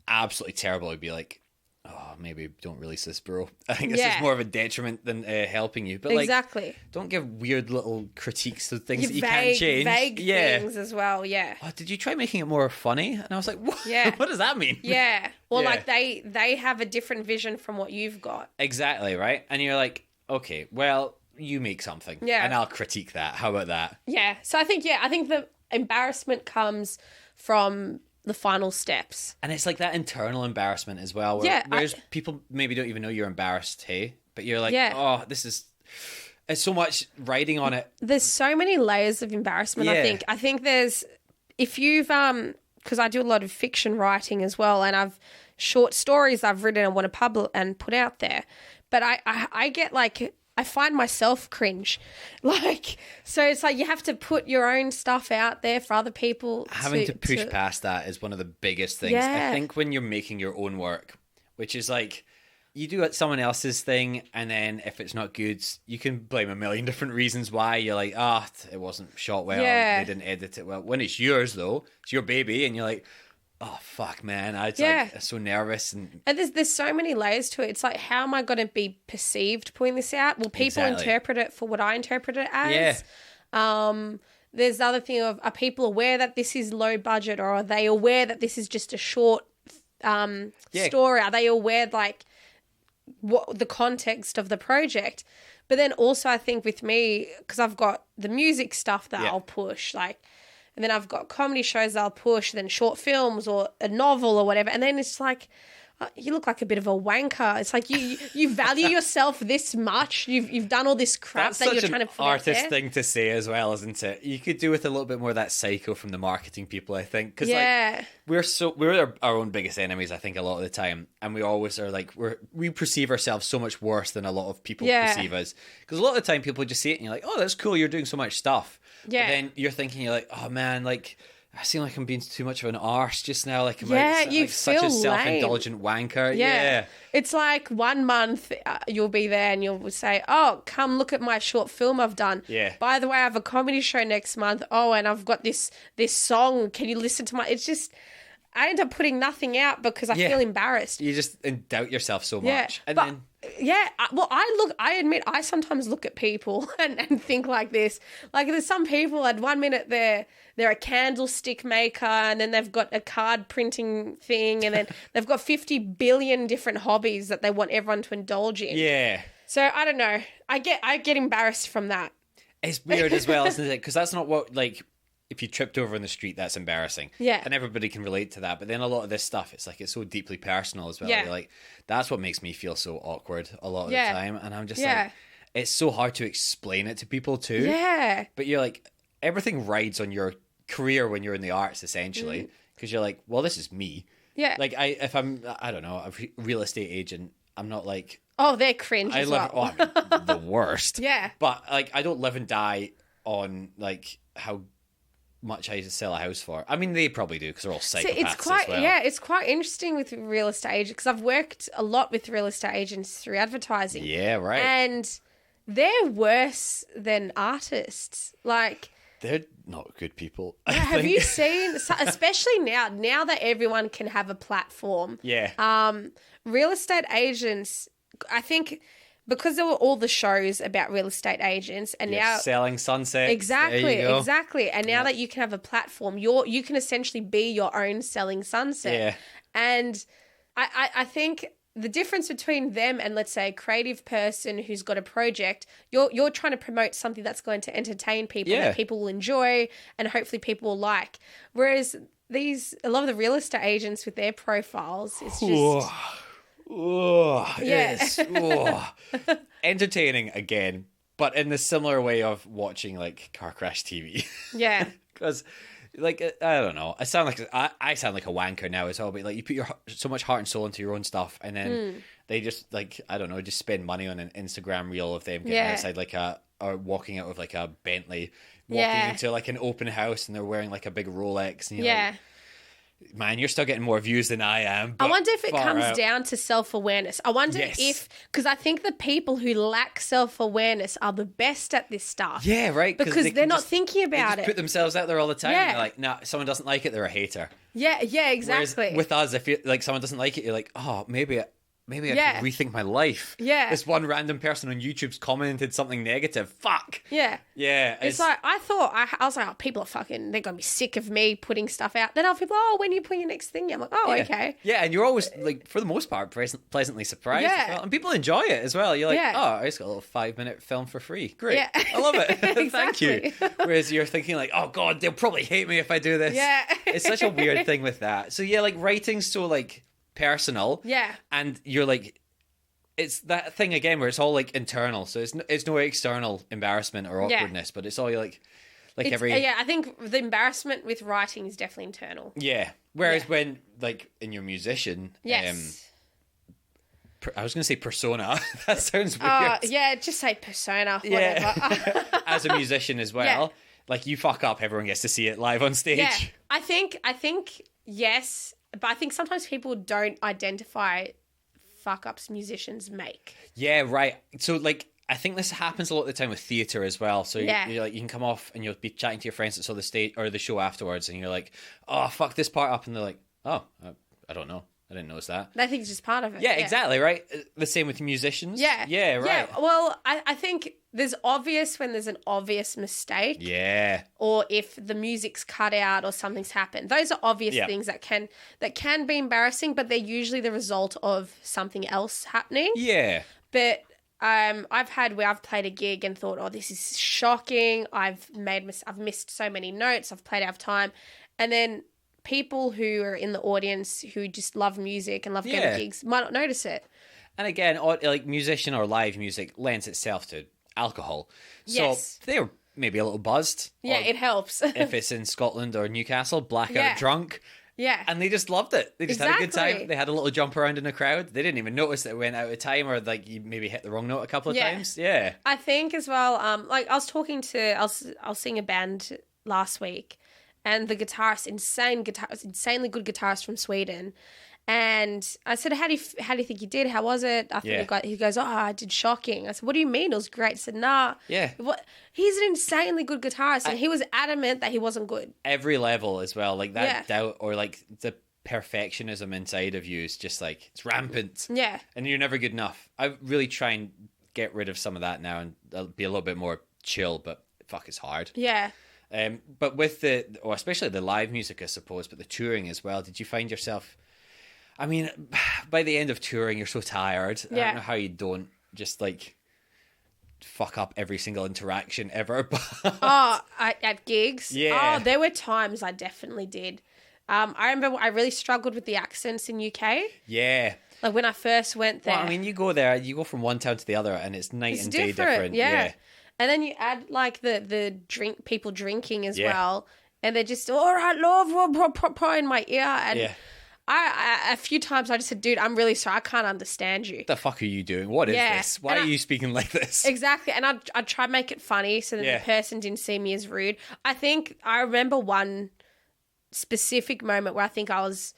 absolutely terrible, I'd be like, oh, maybe don't release this, bro. I think this is more of a detriment than helping you. But exactly. Don't give weird little critiques of things that you vague, can't change. Vague things as well, yeah. Oh, did you try making it more funny? And I was like, what? Yeah. What does that mean? Yeah. Well, like they have a different vision from what you've got. Exactly, right? And you're like, okay, well, you make something. Yeah. And I'll critique that. How about that? Yeah. So I think the embarrassment comes from the final steps. And it's like that internal embarrassment as well. Whereas people maybe don't even know you're embarrassed, hey? But you're like, oh, it's so much riding on it. There's so many layers of embarrassment, I think there's, if you've, because I do a lot of fiction writing as well, and I've short stories I've written and want to publish and put out there. But I get like, I find myself cringe. Like, so it's like you have to put your own stuff out there for other people. Having to push past that is one of the biggest things. Yeah. I think when you're making your own work, which is like, you do it someone else's thing, and then if it's not good, you can blame a million different reasons why. You're like, it wasn't shot well. They didn't edit it well. When it's yours, though, it's your baby, and you're like, oh, fuck, man. I'm so nervous. And there's so many layers to it. It's like, how am I going to be perceived putting this out? Will people interpret it for what I interpret it as? Yeah. There's the other thing of, are people aware that this is low budget, or are they aware that this is just a short story? Are they aware, like, what the context of the project? But then also I think with me, because I've got the music stuff that I'll push, like, and then I've got comedy shows I'll push, then short films or a novel or whatever. And then it's like, you look like a bit of a wanker. It's like you value yourself this much. You've done all this crap that you're trying to put out there. Artist thing to say as well, isn't it? You could do with a little bit more of that psycho from the marketing people, I think. Because like, we're our own biggest enemies, I think, a lot of the time. And we always are like, we perceive ourselves so much worse than a lot of people perceive us. Because a lot of the time people just see it and you're like, oh, that's cool, you're doing so much stuff. Yeah. But then you're thinking, you're like, oh man, like, I seem like I'm being too much of an arse just now. Like, am I like such a self-indulgent wanker? Yeah. It's like 1 month you'll be there and you'll say, oh, come look at my short film I've done. Yeah. By the way, I have a comedy show next month. Oh, and I've got this song. Can you listen to my... It's just... I end up putting nothing out because I feel embarrassed. You just doubt yourself so much. And then... Yeah, well, I admit, I sometimes look at people and think like this. Like, there's some people at 1 minute they're a candlestick maker, and then they've got a card printing thing, and then they've got 50 billion different hobbies that they want everyone to indulge in. Yeah. So, I don't know. I get embarrassed from that. It's weird as well, isn't it? Because that's not what, like, if you tripped over in the street, that's embarrassing. Yeah. And everybody can relate to that. But then a lot of this stuff, it's like, it's so deeply personal as well. Yeah. You're like, that's what makes me feel so awkward a lot of the time. And I'm just Yeah. like, it's so hard to explain it to people too. Yeah. But you're like, everything rides on your career when you're in the arts, essentially. Because you're like, well, this is me. Yeah. Like, if I'm, I don't know, a real estate agent, I'm not like... Oh, they're cringe as well. I mean, the worst. Yeah. But, like, I don't live and die on, like, how much I sell a house for. I mean, they probably do because they're all psychopaths as well. Yeah, it's quite interesting with real estate agents because I've worked a lot with real estate agents through advertising. Yeah, right. And they're worse than artists. Like... They're not good people. Have you seen, especially now that everyone can have a platform? Yeah. Real estate agents, I think, because there were all the shows about real estate agents, and now selling sunsets. Exactly. And now that you can have a platform, you can essentially be your own selling sunset. Yeah. And I think the difference between them and, let's say, a creative person who's got a project, you're trying to promote something that's going to entertain people, that people will enjoy and hopefully people will like. Whereas a lot of the real estate agents with their profiles, it's just... entertaining again, but in the similar way of watching, like, car crash TV. Yeah. Because... like, I don't know. I sound like a wanker now as well, but like you put so much heart and soul into your own stuff, and then they just, like, I don't know, just spend money on an Instagram reel of them getting outside or walking out of like a Bentley, walking into like an open house, and they're wearing like a big Rolex, and you're like, man, you're still getting more views than I am. I wonder if it comes down to self-awareness. I wonder if, because I think the people who lack self-awareness are the best at this stuff. Yeah, right. Because they're not thinking about it. Put themselves out there all the time. Yeah. And they're like, nah, someone doesn't like it, they're a hater. Yeah, exactly. Whereas with us, if you, like, someone doesn't like it, you're like, oh, maybe I could rethink my life. Yeah. This one random person on YouTube's commented something negative. Fuck. Yeah. Yeah. It's like, I was like, oh, people are fucking, they're going to be sick of me putting stuff out. Then other people, when you put your next thing? I'm like, okay. Yeah, and you're always, like, for the most part, pleasantly surprised. Yeah. As well. And people enjoy it as well. You're like, I just got a little 5-minute film for free. Great. Yeah. I love it. Thank you. Whereas you're thinking like, oh God, they'll probably hate me if I do this. Yeah. It's such a weird thing with that. So yeah, like, writing's so, like, personal. Yeah. And you're like, it's that thing again where it's all like internal, so it's no external embarrassment or awkwardness, but it's all like I think the embarrassment with writing is definitely internal. Yeah. Whereas when, like, in your musician, I was going to say persona. That sounds weird. Yeah, just say persona. Whatever. Yeah. As a musician as well, like, you fuck up, everyone gets to see it live on stage. Yeah, I think yes, but I think sometimes people don't identify fuck-ups musicians make. Yeah, right. So, like, I think this happens a lot of the time with theatre as well. So you're like, you can come off and you'll be chatting to your friends that saw the stage or the show afterwards, and you're like, oh, fuck this part up, and they're like, oh, I don't know. I didn't notice that. I think it's just part of it. Yeah, exactly, right? The same with musicians. Yeah. Yeah, right. Yeah, well, I think there's obvious when there's an obvious mistake. Yeah. Or if the music's cut out or something's happened. Those are obvious things that can be embarrassing, but they're usually the result of something else happening. Yeah. But I've had where I've played a gig and thought, oh, this is shocking. I've missed so many notes. I've played out of time. And then people who are in the audience who just love music and love going to gigs might not notice it. And again, like, musician or live music lends itself to alcohol. So they're maybe a little buzzed. Yeah, it helps. If it's in Scotland or Newcastle, blackout drunk. Yeah. And they just loved it. They just had a good time. They had a little jump around in the crowd. They didn't even notice that it went out of time, or like you maybe hit the wrong note a couple of times. Yeah. I think as well, like, I was seeing a band last week, and the guitarist, insanely good guitarist from Sweden. And I said, how do you think you did? How was it? I think he goes, oh, I did shocking. I said, what do you mean? It was great. I said, nah. Yeah. He's an insanely good guitarist, and he was adamant that he wasn't good. Every level as well. Like, that doubt or, like, the perfectionism inside of you is just, like, it's rampant. Yeah. And you're never good enough. I really try and get rid of some of that now and be a little bit more chill, but fuck, it's hard. Yeah. But with especially the live music, I suppose, but the touring as well, did you find yourself... I mean, by the end of touring, you're so tired. I don't know how you don't just, like, fuck up every single interaction ever. But at gigs? Yeah. Oh, there were times I definitely did. I remember I really struggled with the accents in UK. Yeah. Like when I first went there. Well, I mean, you go there, you go from one town to the other, and it's night and day different. Yeah. And then you add like the people drinking as well, and they're just all right, love, in my ear, and I a few times I just said, dude, I'm really sorry, I can't understand you. What the fuck are you doing? What is this? Why are you speaking like this? Exactly, and I'd try to make it funny so that the person didn't see me as rude. I think I remember one specific moment where I think I was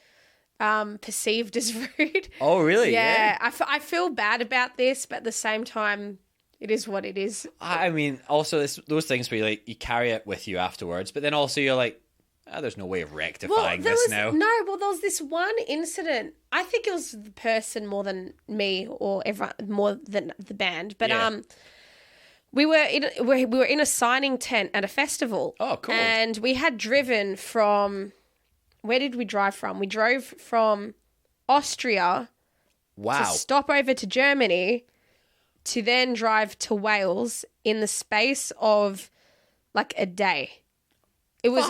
perceived as rude. Oh, really? Yeah. I feel bad about this, but at the same time, it is what it is. I mean, also, those things where you carry it with you afterwards, but then also you're like, there's no way of rectifying this now. No, well, there was this one incident. I think it was the person more than me or everyone more than the band, but we were in a signing tent at a festival. Oh, cool. And we had driven from... Where did we drive from? We drove from Austria to stop over to Germany to then drive to Wales in the space of like a day. It was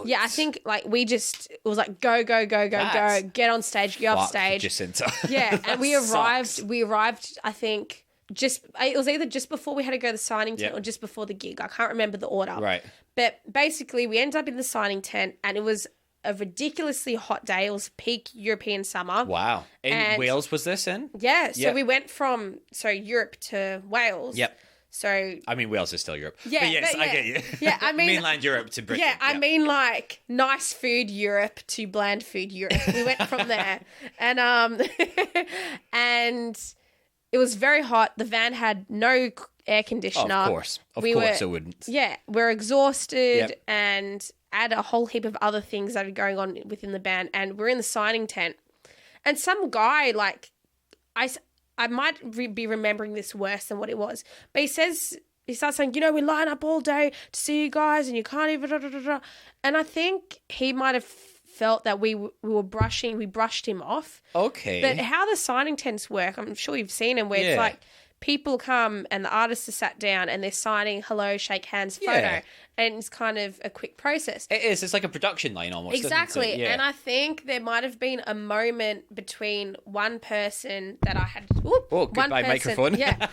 yeah, I think like it was like go, get on stage, get off stage. Jacinta. Yeah, and we arrived, I think it was either just before we had to go to the signing tent or just before the gig. I can't remember the order. Right. But basically we ended up in the signing tent and it was a ridiculously hot day. It was peak European summer. Wow. In Wales was this in? Yeah. So we went from Europe to Wales. Yep. So I mean, Wales is still Europe. Yeah, but yes, but I get you. Yeah, I mean mainland Europe to Britain. Yeah, I mean like nice food Europe to bland food Europe. We went from there, and and it was very hot. The van had no air conditioner. Of course, it wouldn't. Yeah, we're exhausted and add a whole heap of other things that are going on within the band, and we're in the signing tent, and some guy I might be remembering this worse than what it was, but he starts saying, we line up all day to see you guys and you can't even, and I think he might have felt that we brushed him off. Okay. But how the signing tents work, I'm sure you've seen them, where it's like people come and the artists are sat down and they're signing hello, shake hands, photo. And it's kind of a quick process. It is. It's like a production line almost. Exactly. Isn't it? Yeah. And I think there might have been a moment between one person that I had... goodbye microphone. Yeah.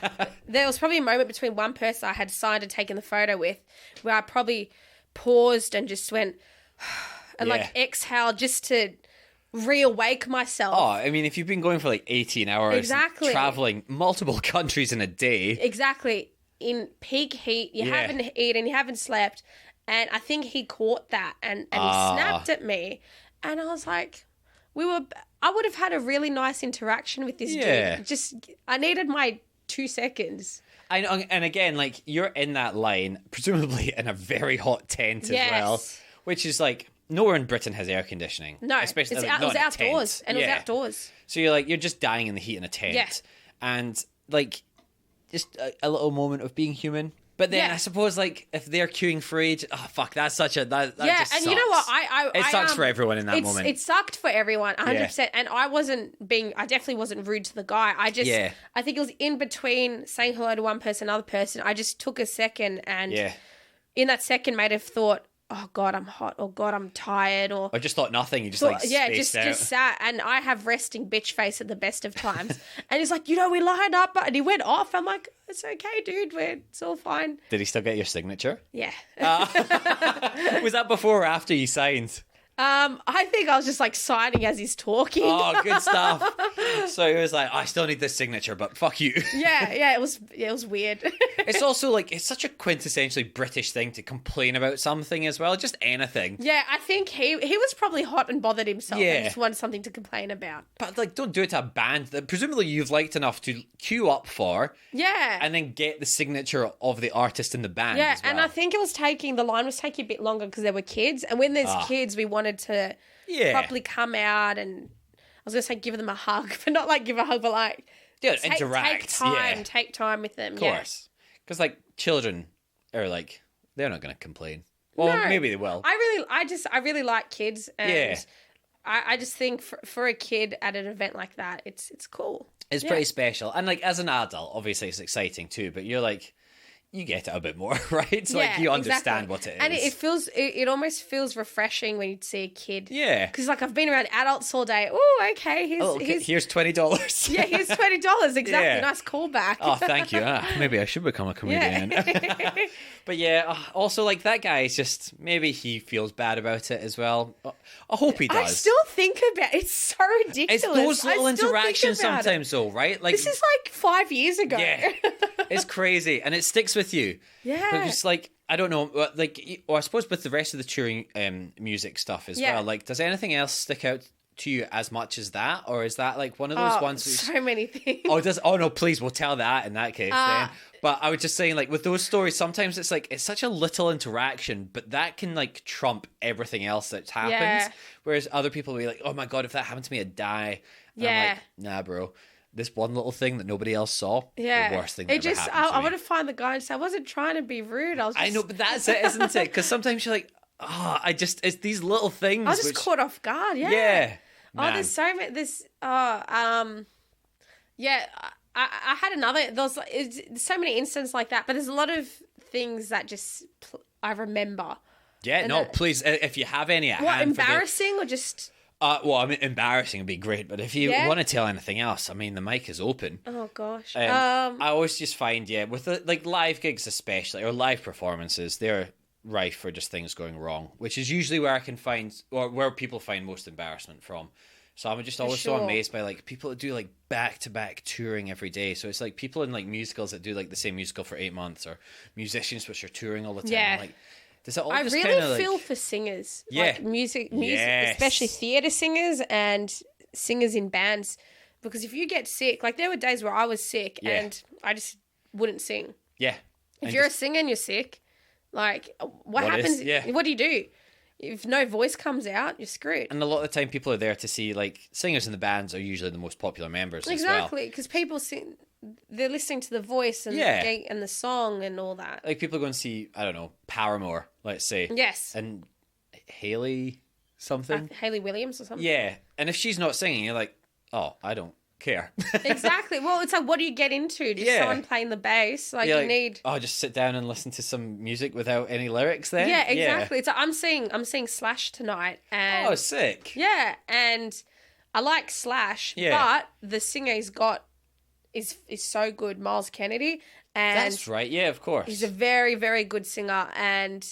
There was probably a moment between one person I had signed and taken the photo with where I probably paused and just went and exhaled just to reawake myself. Oh, I mean, if you've been going for 18 hours, traveling multiple countries in a day. Exactly. In peak heat, you haven't eaten, you haven't slept, and I think he caught that and he snapped at me, and I was like, I would have had a really nice interaction with this dude. Just, I needed my 2 seconds. I know, and again, you're in that line, presumably in a very hot tent as well, which is nowhere in Britain has air conditioning. No, especially it was outdoors, and it was outdoors. So you're just dying in the heat in a tent, and just a little moment of being human. But then I suppose if they're queuing for age, that's such a that just and sucks. you know what? It sucks for everyone in that moment. It sucked for everyone, 100%. And I definitely wasn't rude to the guy. I think it was in between saying hello to one person, another person. I just took a second, and in that second, might have thought, oh God, I'm hot, or God, I'm tired, or just thought nothing. You just spaced out. Just sat, and I have resting bitch face at the best of times. And he's like, we lined up, and he went off. I'm like, it's okay, dude, it's all fine. Did he still get your signature? Yeah. Was that before or after you signed? I think I was just signing as he's talking. Oh, good stuff. So he was like, I still need this signature, but fuck you. Yeah, it was weird. It's also it's such a quintessentially British thing to complain about something as well, just anything. Yeah, I think he was probably hot and bothered himself and just wanted something to complain about. But don't do it to a band that presumably you've liked enough to queue up for. Yeah. And then get the signature of the artist in the band as well. And I think the line was taking a bit longer because there were kids, and when there's kids, we wanted to properly come out, and I was going to say give them a hug, but not give a hug, but interact. Take time with them. Of course. Because children are they're not going to complain. Well, no, maybe they will. I really like kids, and I just think for a kid at an event like that, it's cool. It's pretty special. And like as an adult, obviously it's exciting too, but you're like, you get it a bit more, right? It's like you understand what it is. And it almost feels refreshing when you see a kid. Yeah. Because like I've been around adults all day. Oh, okay. Here's $20. Yeah, here's $20. Exactly. Yeah. Nice callback. Oh, thank you. Maybe I should become a comedian. Yeah. But yeah, also like that guy is just, maybe he feels bad about it as well. I hope he does. I still think about it. It's so ridiculous. It's those little interactions sometimes though, right? Like this is like 5 years ago. Yeah. It's crazy and it sticks with you. Yeah. But just like, I don't know, like, or I suppose with the rest of the touring music stuff as well, like, does anything else stick out to you as much as that? Or is that like one of those ones? So many things. Oh no, please, we'll tell that in that case then. But I was just saying, like, with those stories, sometimes it's like, it's such a little interaction, but that can like trump everything else that happens. Yeah. Whereas other people will be like, oh my God, if that happened to me, I'd die. And I'm like, nah, bro. This one little thing that nobody else saw, the worst thing that ever happened to me. I want to find the guy and say, I wasn't trying to be rude. I know, but that's it, isn't it? Because sometimes you're like, it's these little things. I was just caught off guard, Yeah. Man. There's so many, I had another, there's so many instances like that, but there's a lot of things that just, I remember. Yeah, please, if you have any at hand. What, embarrassing or just... well, I mean, embarrassing would be great, but if you want to tell anything else, I mean, the mic is open. Oh, gosh. I always just find, with like live gigs especially, or live performances, they're rife for just things going wrong, which is usually where I can find, or where people find most embarrassment from. So I'm just always so amazed by like people that do like back-to-back touring every day. So it's like people in like musicals that do like the same musical for 8 months, or musicians which are touring all the time. Yeah. Like, does it all I just really feel for singers, like music, especially theatre singers and singers in bands, because if you get sick, like there were days where I was sick and I just wouldn't sing. Yeah. If you're a singer and you're sick, like what happens? What do you do? If no voice comes out, you're screwed. And a lot of the time people are there to see, like, singers in the bands are usually the most popular members as well. Exactly, because people sing, they're listening to the voice and and the song and all that. Like people go and see, I don't know, Paramore, let's say. Yes. And Hayley something. Hayley Williams or something. Yeah. And if she's not singing, you're like, oh, I don't care. Exactly. Well, it's like, what do you get into? Just someone playing the bass? Like, you need... Oh, just sit down and listen to some music without any lyrics then? Yeah, exactly. It's like, I'm seeing Slash tonight. And oh, sick. Yeah, and I like Slash, but the singer he's got is so good, Miles Kennedy. And that's right, yeah, of course. He's a very, very good singer, and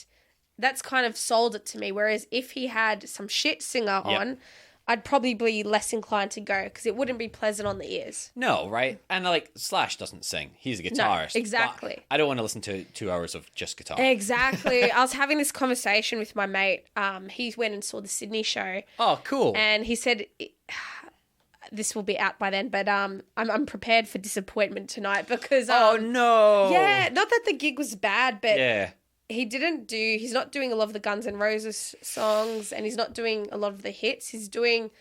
that's kind of sold it to me. Whereas if he had some shit singer on, I'd probably be less inclined to go because it wouldn't be pleasant on the ears. No, right? And like Slash doesn't sing. He's a guitarist. No, exactly. I don't want to listen to 2 hours of just guitar. Exactly. I was having this conversation with my mate. He went and saw the Sydney show. Oh, cool. And he said... this will be out by then, but I'm prepared for disappointment tonight because... oh, no. Yeah, not that the gig was bad, but he's not doing a lot of the Guns N' Roses songs, and he's not doing a lot of the hits. He's doing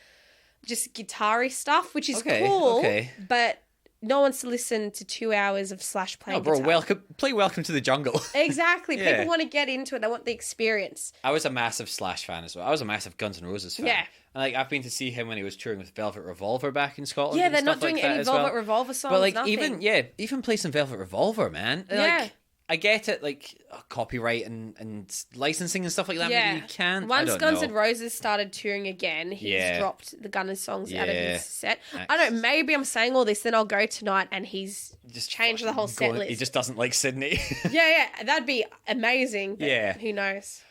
just guitar-y stuff, which is cool, but no one's to listen to 2 hours of Slash playing guitar. Play Welcome to the Jungle. Exactly. People want to get into it. They want the experience. I was a massive Slash fan as well. I was a massive Guns N' Roses fan. Yeah. And like I've been to see him when he was touring with Velvet Revolver back in Scotland. Yeah, they're not like doing any Velvet Revolver songs. But like nothing. even play some Velvet Revolver, man. Yeah. Like, I get it, like copyright and licensing and stuff like that. Yeah. Maybe you can. Once Guns N' Roses started touring again, he's dropped the Guns songs out of his set. I don't know, maybe I'm saying all this, then I'll go tonight and he's just changed the whole set list. He just doesn't like Sydney. yeah, that'd be amazing. But who knows?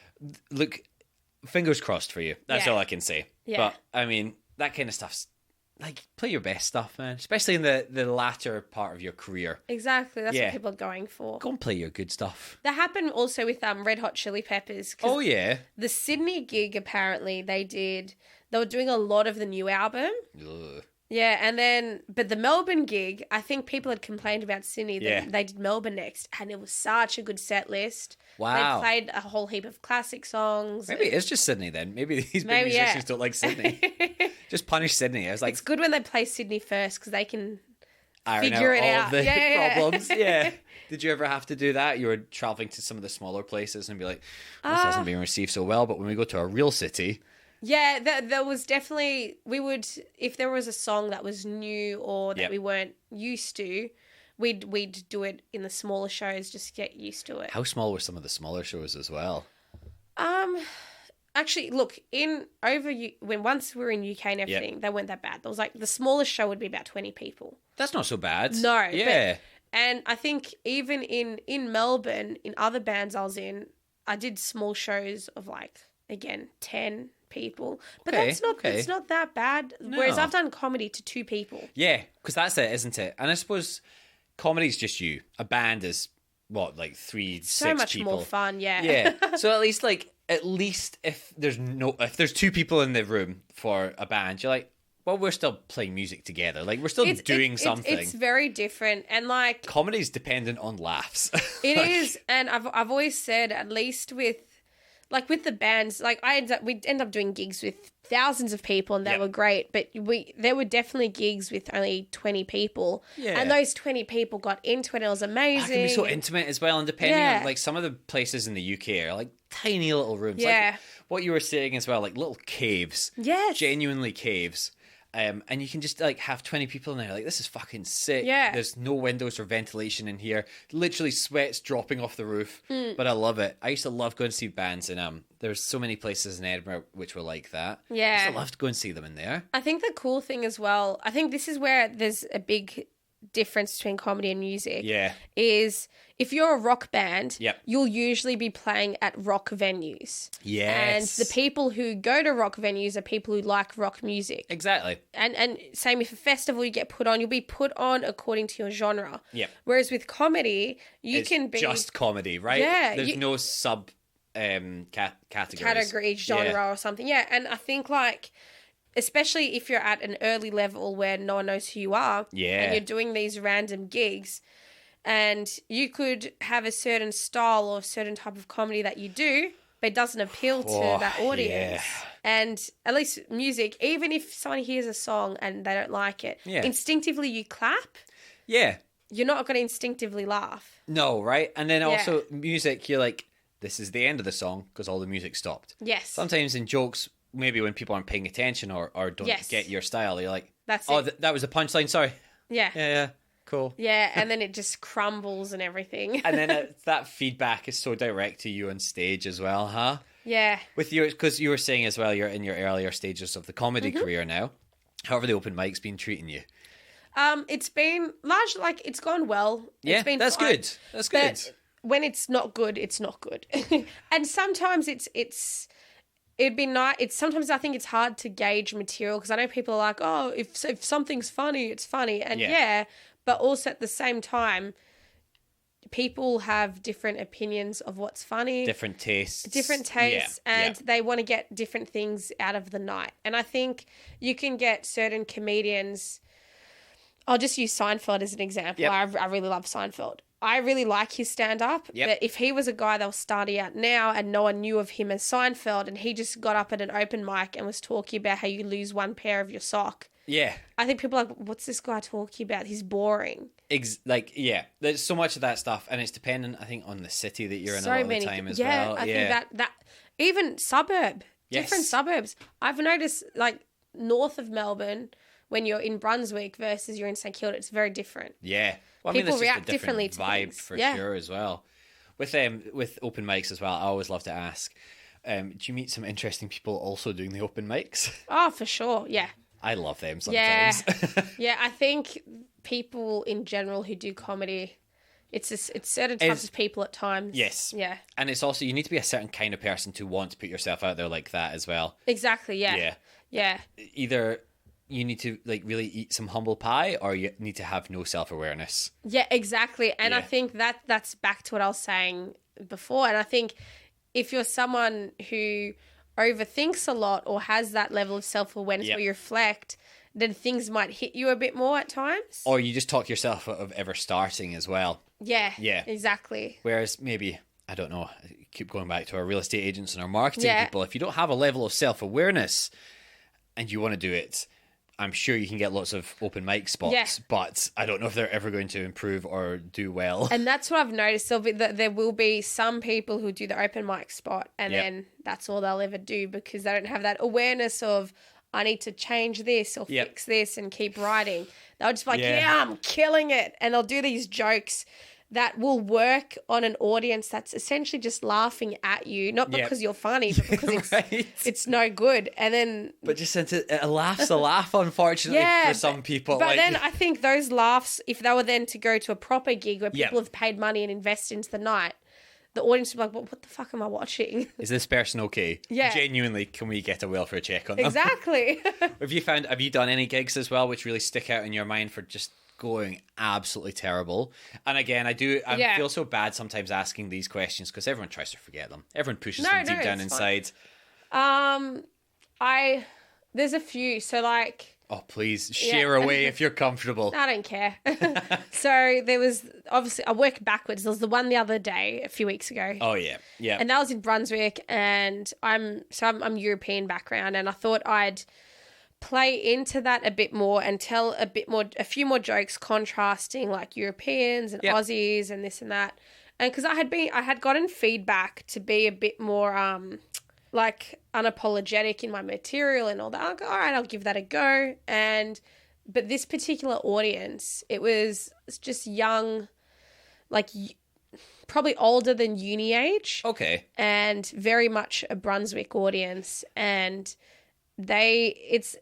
Look, fingers crossed for you. That's all I can say. Yeah. But I mean, that kind of stuff's like, play your best stuff, man. Especially in the latter part of your career. Exactly. That's what people are going for. Go and play your good stuff. That happened also with Red Hot Chili Peppers. Oh, yeah. The Sydney gig, apparently, they were doing a lot of the new album. Ugh. Yeah, and then, but the Melbourne gig, I think people had complained about Sydney. They did Melbourne next, and it was such a good set list. Wow. They played a whole heap of classic songs. Maybe it's just Sydney then. Maybe these big musicians don't like Sydney. Just punish Sydney. I was like, it's good when they play Sydney first because they can iron figure it all out. The problems. Yeah. Did you ever have to do that? You were traveling to some of the smaller places and be like, this hasn't been received so well, but when we go to a real city, Yeah, there was definitely, we would, if there was a song that was new or that we weren't used to, we'd do it in the smaller shows just to get used to it. How small were some of the smaller shows as well? Actually, look, when once we were in UK and everything, they weren't that bad. There was like, the smallest show would be about 20 people. That's not so bad. No. Yeah. And I think even in Melbourne, in other bands I was in, I did small shows of like, again, 10 people. But it's not that bad. No. Whereas I've done comedy to 2 people. Yeah, because that's it, isn't it? And I suppose comedy's just you. A band is, what, like 3, 6 people? So much more fun, yeah. Yeah. So at least if there's 2 people in the room for a band, you're like, well, we're still playing music together. Like, we're still doing something. It's very different. And, like... Comedy's dependent on laughs. It is. And I've always said, at least with the bands, like, we'd end up doing gigs with thousands of people and they were great. But there were definitely gigs with only 20 people. Yeah. And those 20 people got into it and it was amazing. That can be so intimate as well. And depending on, like, some of the places in the UK are, like, tiny little rooms. Yeah. Like, what you were saying as well, like, little caves. Yes. Genuinely caves. And you can just like have 20 people in there. Like, this is fucking sick. Yeah. There's no windows or ventilation in here. Literally sweat's dropping off the roof. But I love it. I used to love going to see bands, and there's so many places in Edinburgh which were like that. Yeah. I used to love to go and see them in there. I think the cool thing as well, I think this is where there's a big difference between comedy and music. Yeah. Is if you're a rock band, you'll usually be playing at rock venues. Yes. And the people who go to rock venues are people who like rock music. Exactly. And same if a festival you get put on, you'll be put on according to your genre. Yeah. Whereas with comedy, it's can be just comedy, right? Yeah. There's no sub category genre or something. Yeah. And I think like, especially if you're at an early level where no one knows who you are, and you're doing these random gigs, and you could have a certain style or a certain type of comedy that you do, but it doesn't appeal to that audience. Yeah. And at least music, even if someone hears a song and they don't like it, instinctively you clap. Yeah. You're not going to instinctively laugh. No, right? And then also music, you're like, this is the end of the song because all the music stopped. Yes. Sometimes in jokes, maybe when people aren't paying attention or don't get your style, you're like, that's it. That was a punchline, sorry. Yeah. Yeah, cool. Yeah, and then it just crumbles and everything. And then that feedback is so direct to you on stage as well, huh? Yeah. With your, because you were saying as well, you're in your earlier stages of the comedy career now. How have the open mics been treating you? It's been largely, like, it's gone well. Yeah, that's fine. Good. That's good. But when it's not good, it's not good. And sometimes it'd be nice. Sometimes I think it's hard to gauge material because I know people are like, oh, if something's funny, it's funny. And but also at the same time, people have different opinions of what's funny. Different tastes. And they want to get different things out of the night. And I think you can get certain comedians. I'll just use Seinfeld as an example. Yep. I really love Seinfeld. I really like his stand-up, but if he was a guy that was starting out now and no one knew of him as Seinfeld and he just got up at an open mic and was talking about how you lose one pair of your sock. Yeah. I think people are like, what's this guy talking about? He's boring. There's so much of that stuff and it's dependent, I think, on the city that you're in a lot of the time as well. I think that even different suburbs. I've noticed, like, north of Melbourne, when you're in Brunswick versus you're in St Kilda, it's very different. Yeah. Well, people react differently to vibe things. For sure as well. With open mics as well, I always love to ask, do you meet some interesting people also doing the open mics? Oh, for sure. Yeah. I love them sometimes. Yeah, I think people in general who do comedy, it's certain types of people at times. Yes. Yeah. And it's also, you need to be a certain kind of person to want to put yourself out there like that as well. Exactly, yeah. Yeah. Either you need to like really eat some humble pie or you need to have no self-awareness. Yeah, exactly. And I think that's back to what I was saying before. And I think if you're someone who overthinks a lot or has that level of self-awareness where you reflect, then things might hit you a bit more at times. Or you just talk yourself out of ever starting as well. Yeah. Exactly. Whereas maybe, I don't know, I keep going back to our real estate agents and our marketing people. If you don't have a level of self-awareness and you want to do it, I'm sure you can get lots of open mic spots, but I don't know if they're ever going to improve or do well. And that's what I've noticed. There will be some people who do the open mic spot, and then that's all they'll ever do because they don't have that awareness of, I need to change this or fix this and keep writing. They'll just be like, I'm killing it. And they'll do these jokes that will work on an audience that's essentially just laughing at you, not because you're funny, but because it's no good. And then... But just since a laugh's a laugh, unfortunately, for some people. But then I think those laughs, if they were then to go to a proper gig where people have paid money and invest into the night, the audience would be like, well, what the fuck am I watching? Is this person okay? Yeah. Genuinely, can we get a welfare check on them? Exactly. Have you done any gigs as well which really stick out in your mind for just going absolutely terrible? And again, I feel so bad sometimes asking these questions because everyone tries to forget them. Everyone pushes them deep down inside. There's a few. So like... Oh, please, share away if you're comfortable. I don't care. So there was, obviously, I work backwards. There was the one the other day, a few weeks ago. Oh, yeah. Yeah. And that was in Brunswick, and I'm European background, and I thought I'd play into that a bit more and tell a few more jokes contrasting like Europeans and Aussies and this and that. And because I had gotten feedback to be a bit more like unapologetic in my material and all that. I'll go, all right, I'll give that a go. But this particular audience, it's just young, like probably older than uni age. Okay. And very much a Brunswick audience. And there's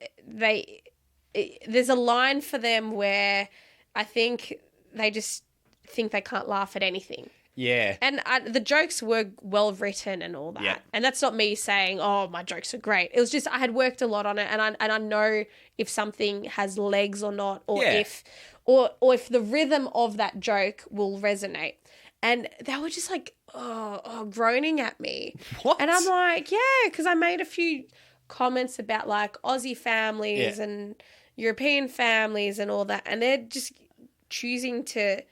a line for them where I think they just think they can't laugh at anything. Yeah. And the jokes were well written and all that. Yeah. And that's not me saying, oh, my jokes are great. It was just I had worked a lot on it, and I know if something has legs or not, or if the rhythm of that joke will resonate. And they were just like, groaning at me. What? And I'm like, yeah, because I made a few comments about like Aussie families and European families and all that, and they're just choosing to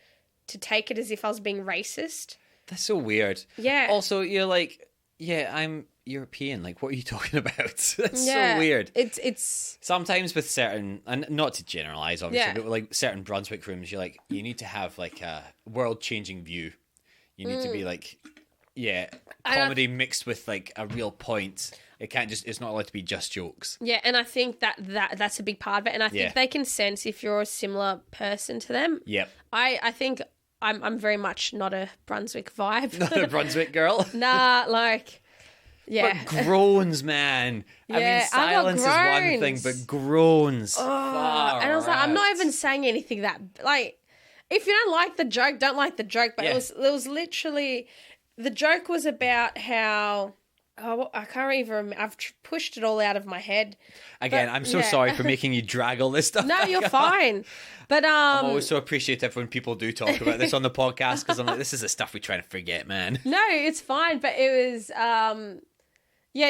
take it as if I was being racist. That's so weird. Yeah. Also, you're like, I'm European. Like, what are you talking about? That's so weird. It's sometimes with certain, and not to generalize, obviously, but with like certain Brunswick rooms, you're like, you need to have like a world-changing view. You need to be like, comedy mixed with like a real point. It can't it's not allowed to be just jokes. Yeah, and I think that's a big part of it. And I think they can sense if you're a similar person to them. Yep. I think I'm very much not a Brunswick vibe. Not a Brunswick girl? Nah, like, yeah. But groans, man. Yeah, I mean, silence is one thing, but groans. Oh, and I was like, I'm not even saying anything that, like, if you don't like the joke, don't like the joke. But it was literally, the joke was about how... Oh, I can't even remember. I've pushed it all out of my head. Again, I'm so sorry for making you drag all this stuff. No, you're fine. But I'm always so appreciative when people do talk about this on the podcast because I'm like, this is the stuff we try to forget, man. No, it's fine. But it was,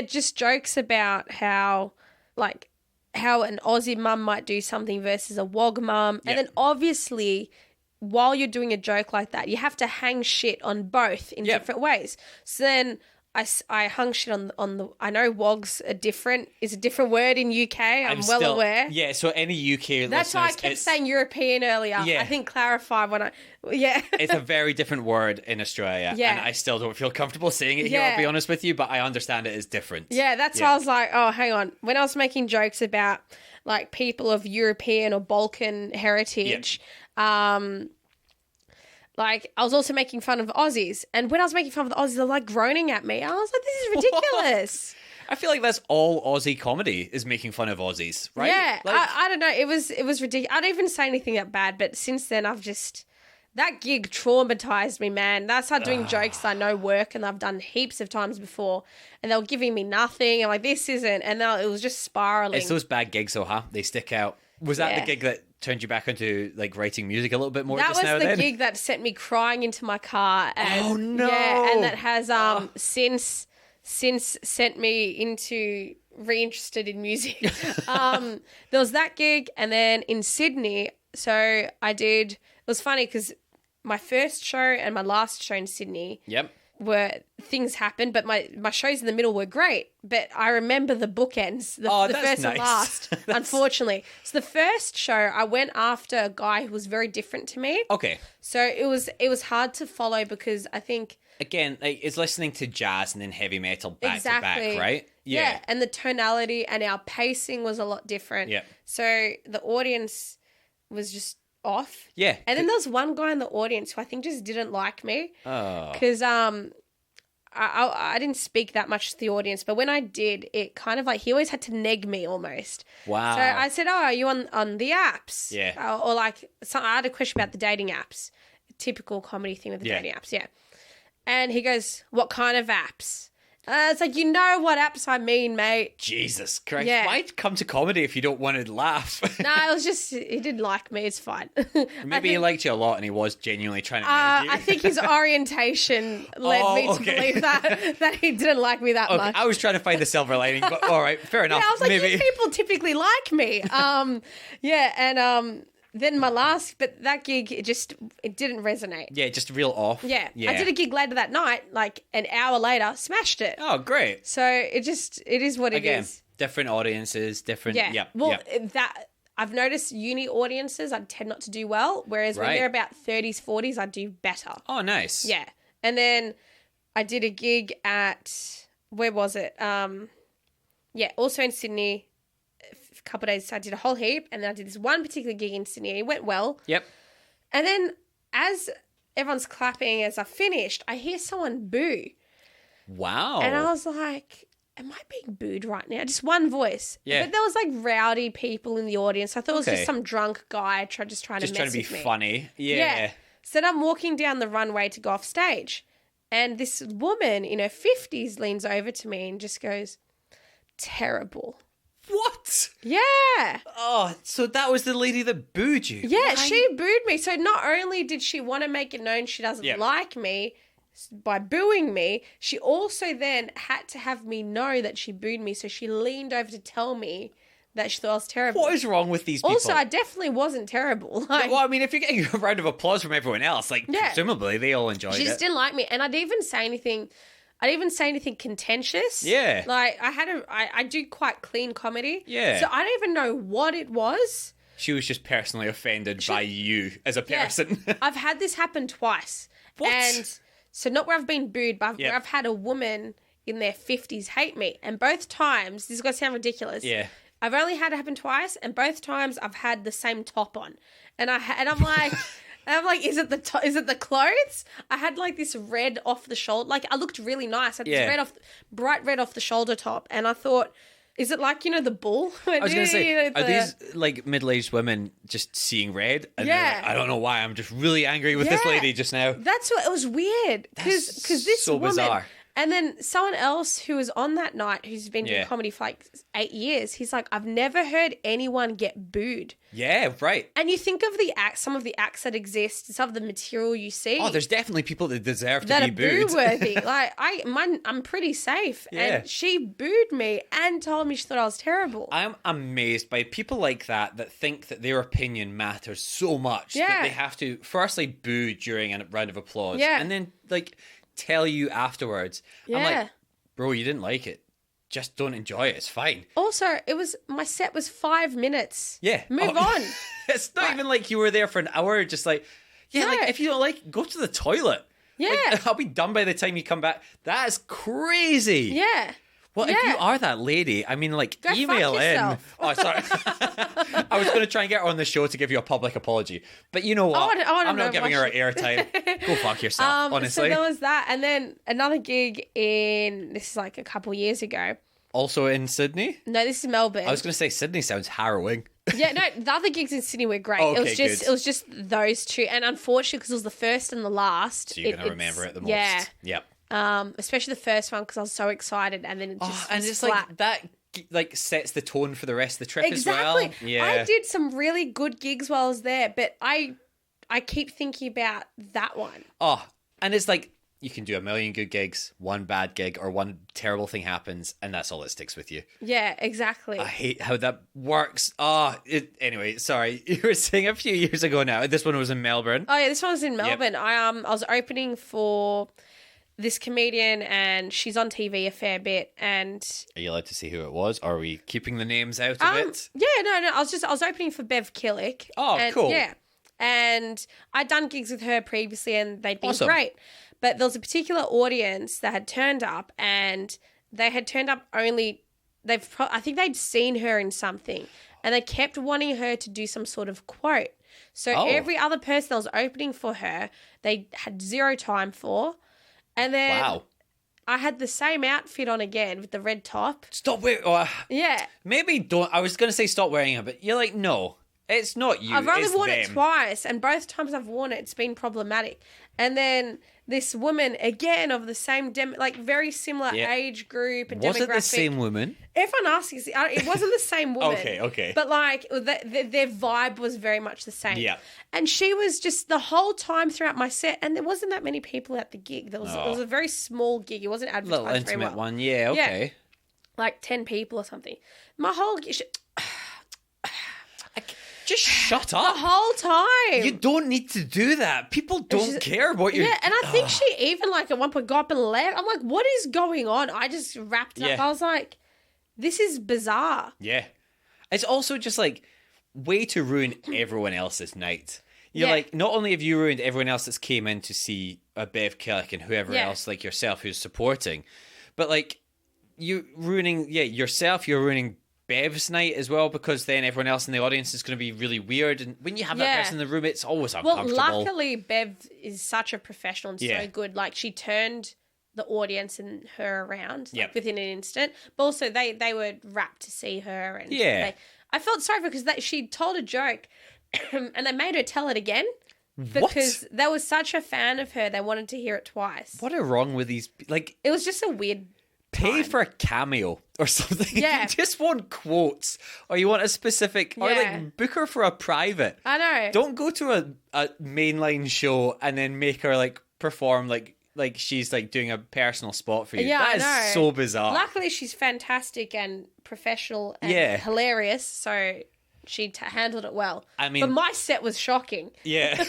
just jokes about how an Aussie mum might do something versus a Wog mum. And then obviously, while you're doing a joke like that, you have to hang shit on both in different ways. So then... I hung shit on the. I know wogs is a different word in UK. I'm well aware. Yeah, so any UK That's why I kept saying European earlier. Yeah. I think clarify when I. Yeah. It's a very different word in Australia. Yeah. And I still don't feel comfortable saying it here, I'll be honest with you, but I understand it is different. Yeah, that's why I was like, oh, hang on. When I was making jokes about like people of European or Balkan heritage, like, I was also making fun of Aussies. And when I was making fun of the Aussies, they're like groaning at me. I was like, this is ridiculous. I feel like that's all Aussie comedy is making fun of Aussies, right? Yeah. Like... I don't know. It was ridiculous. I don't even say anything that bad, but since then that gig traumatized me, man. I started doing jokes that I know work and I've done heaps of times before. And they were giving me nothing. I'm like, this isn't. And now it was just spiraling. It's those bad gigs though, huh? They stick out. Was that the gig that turned you back into like writing music a little bit more just now then? That was the gig that sent me crying into my car. And, oh no! Yeah, and that has since sent me into reinterested in music. There was that gig, and then in Sydney, so I did. It was funny because my first show and my last show in Sydney. Yep. where things happened, but my shows in the middle were great. But I remember the bookends, the first nice. and last, unfortunately. So the first show, I went after a guy who was very different to me. Okay. So it was hard to follow because I think... Again, like, it's listening to jazz and then heavy metal back to back, right? Yeah, and the tonality and our pacing was a lot different. Yeah. So the audience was just off. Yeah. And then there was one guy in the audience who I think just didn't like me. Oh. Because I didn't speak that much to the audience, but when I did, it kind of like he always had to neg me almost. Wow. So I said, "Oh, are you on the apps?" Yeah. Or like, I had a question about the dating apps. Typical comedy thing with the dating apps, yeah. And he goes, "What kind of apps?" It's like, you know what apps I mean, mate. Jesus Christ. Yeah. Why come to comedy if you don't want to laugh? No, it was just, he didn't like me. It's fine. Maybe he liked you a lot and he was genuinely trying to make you. I think his orientation led me to believe that he didn't like me that much. I was trying to find the silver lining, but all right, fair enough. Yeah, I was like, maybe. you people typically like me. Then my last, but that gig, it didn't resonate. Yeah, just real off. Yeah. I did a gig later that night, like an hour later, smashed it. Oh, great. So it is what it is. Different audiences, different. Yeah. Yep, Well, yep. that I've noticed uni audiences, I tend not to do well, whereas when they're about 30s, 40s, I do better. Oh, nice. Yeah. And then I did a gig at, where was it? Also in Sydney. Couple of days, so I did a whole heap, and then I did this one particular gig in Sydney. It went well. Yep. And then as everyone's clapping as I finished, I hear someone boo. Wow. And I was like, am I being booed right now? Just one voice. Yeah. But there was like rowdy people in the audience. I thought it was just some drunk guy trying to mess with me. Just trying to be funny. Yeah. So then I'm walking down the runway to go off stage, and this woman in her 50s leans over to me and just goes, "Terrible." What? Yeah. Oh, so that was the lady that booed you. Yeah, Why? she booed me. So not only did she want to make it known she doesn't like me by booing me, she also then had to have me know that she booed me. So she leaned over to tell me that she thought I was terrible. What is wrong with these people? Also, I definitely wasn't terrible. Like, well, I mean, if you're getting a round of applause from everyone else, like, presumably they all enjoyed it. She just didn't like me. And I didn't even say anything contentious. Yeah. Like, I do quite clean comedy. Yeah. So I don't even know what it was. She was just personally offended by you as a person. Yeah. I've had this happen twice. What? And so not where I've been booed, but where I've had a woman in their 50s hate me. And both times, this is going to sound ridiculous. Yeah. I've only had it happen twice, and both times I've had the same top on. And I'm like... And I'm like, is it the clothes? I had like this red off the shoulder. Like, I looked really nice. I had this bright red off the shoulder top. And I thought, is it like, the bull? I was going to say, are these like middle-aged women just seeing red? And they're like, I don't know why. I'm just really angry with this lady just now. That's what, it was weird. Because this so woman... bizarre. And then someone else who was on that night, who's been doing comedy for like 8 years, he's like, I've never heard anyone get booed. Yeah, right. And you think of some of the acts that exist, some of the material you see. Oh, there's definitely people that deserve to be booed. That are boo-worthy. Like, I'm pretty safe. Yeah. And she booed me and told me she thought I was terrible. I'm amazed by people like that think that their opinion matters so much that they have to firstly boo during a round of applause. Yeah. And then, like... tell you afterwards. Yeah. I'm like, bro, you didn't like it. Just don't enjoy it. It's fine. Also, my set was 5 minutes. Yeah. Move on. It's not even like you were there for an hour, just like, like, if you don't like, go to the toilet. Yeah. Like, I'll be done by the time you come back. That is crazy. Yeah. Well, if you are that lady, I mean, like, Go email fuck in. yourself. Oh, sorry. I was going to try and get her on the show to give you a public apology. But you know what? I'm not giving her airtime. Go fuck yourself, honestly. So there was that. And then another gig this is like a couple years ago. Also in Sydney? No, this is Melbourne. I was going to say Sydney sounds harrowing. Yeah, no, the other gigs in Sydney were great. Okay, it was just those two. And unfortunately, because it was the first and the last. So you're going to remember it the most. Yeah. Yep. Especially the first one because I was so excited, and then it just and it's flat. Like that like sets the tone for the rest of the trip as well. Yeah, I did some really good gigs while I was there, but I keep thinking about that one. Oh, and it's like you can do a million good gigs, one bad gig or one terrible thing happens, and that's all that sticks with you. Yeah, exactly. I hate how that works. Anyway, sorry. You were saying a few years ago now. This one was in Melbourne. Oh yeah, this one was in Melbourne. Yep. I was opening for this comedian, and she's on TV a fair bit. And are you allowed to see who it was? Or are we keeping the names out of it? Yeah, no. I was opening for Bev Killick. Oh, cool. Yeah, and I'd done gigs with her previously, and they'd been awesome. great. But there was a particular audience that had turned up, and they had turned up only. I think they'd seen her in something, and they kept wanting her to do some sort of quote. So every other person that was opening for her, they had zero time for. And then I had the same outfit on again with the red top. Stop wearing. Yeah. Maybe don't. I was going to say stop wearing it, but you're like, no, it's not you. I've only worn them. it twice, and both times I've worn it, it's been problematic. And then this woman, again, of the same, very similar age group and demographic. Was it the same woman? Everyone asks, it wasn't the same woman. Okay. But, their vibe was very much the same. Yeah. And she was just the whole time throughout my set, and there wasn't that many people at the gig. It was a very small gig. It wasn't advertised little intimate very well. one, yeah, okay. Yeah. Like 10 people or something. My whole... Just shut up. The whole time. You don't need to do that. People don't care what you're... Yeah, and I think she even, at one point got up and left. I'm like, what is going on? I just wrapped up. I was like, this is bizarre. Yeah. It's also just, way to ruin everyone else's night. You're not only have you ruined everyone else that's came in to see a Bev Killick and whoever else, like yourself, who's supporting, but, you're ruining, yourself, you're ruining Bev's night as well, because then everyone else in the audience is going to be really weird, and when you have that person in the room, it's always uncomfortable. Well, luckily Bev is such a professional and so good. She turned the audience and her around within an instant, but also they were rapt to see her, and I felt sorry for her because she told a joke and they made her tell it again because they were such a fan of her, they wanted to hear it twice. What are wrong with these? It was just a weird pay for a cameo or something. Yeah. You just want quotes, or you want a specific, or book her for a private. I know. Don't go to a mainline show and then make her perform like she's doing a personal spot for you. Yeah, that is so bizarre. Luckily, she's fantastic and professional and hilarious, so she handled it well. I mean, but my set was shocking. Yeah,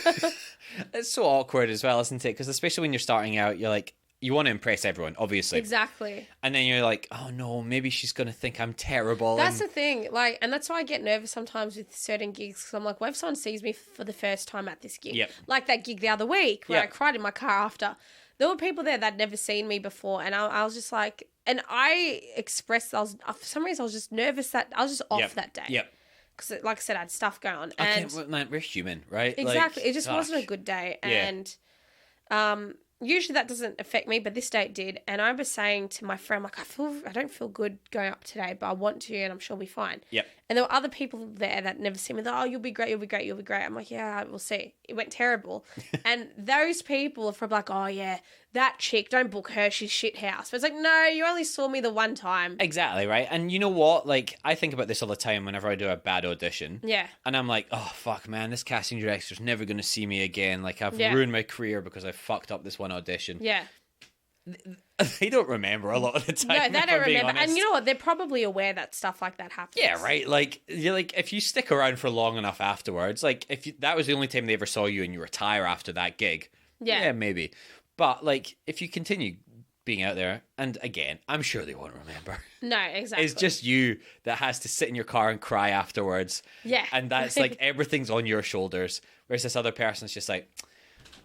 it's so awkward as well, isn't it? Because especially when you're starting out, you're you want to impress everyone, obviously. Exactly. And then you're like, oh no, maybe she's going to think I'm terrible. That's the thing. And that's why I get nervous sometimes with certain gigs. Because I'm like, what if someone sees me for the first time at this gig? Yep. Like that gig the other week where I cried in my car after. There were people there that had never seen me before. And I was just like, and I expressed, for some reason, I was just nervous that I was just off that day. Yep. Because, like I said, I had stuff going on. And we're human, right? Exactly. It just wasn't a good day. And usually that doesn't affect me, but this day it did. And I was saying to my friend, I don't feel good going up today, but I want to, and I'm sure we'll be fine. Yep. And there were other people there that never seen me. They're, oh, you'll be great. I'm like, yeah, we'll see. It went terrible. And those people are probably like, oh yeah, that chick, don't book her. She's shit house. But it's like, no, you only saw me the one time. Exactly, right? And you know what? I think about this all the time whenever I do a bad audition. Yeah. And I'm like, oh, fuck, man, this casting director's never going to see me again. I've ruined my career because I fucked up this one audition. Yeah. They don't remember a lot of the time. No, they don't remember. And you know what? They're probably aware that stuff like that happens. Yeah, right. If you stick around for long enough afterwards, that was the only time they ever saw you and you retire after that gig. Yeah, maybe. But if you continue being out there, and again, I'm sure they won't remember. No, exactly. It's just you that has to sit in your car and cry afterwards. Yeah. And that's everything's on your shoulders. Whereas this other person's just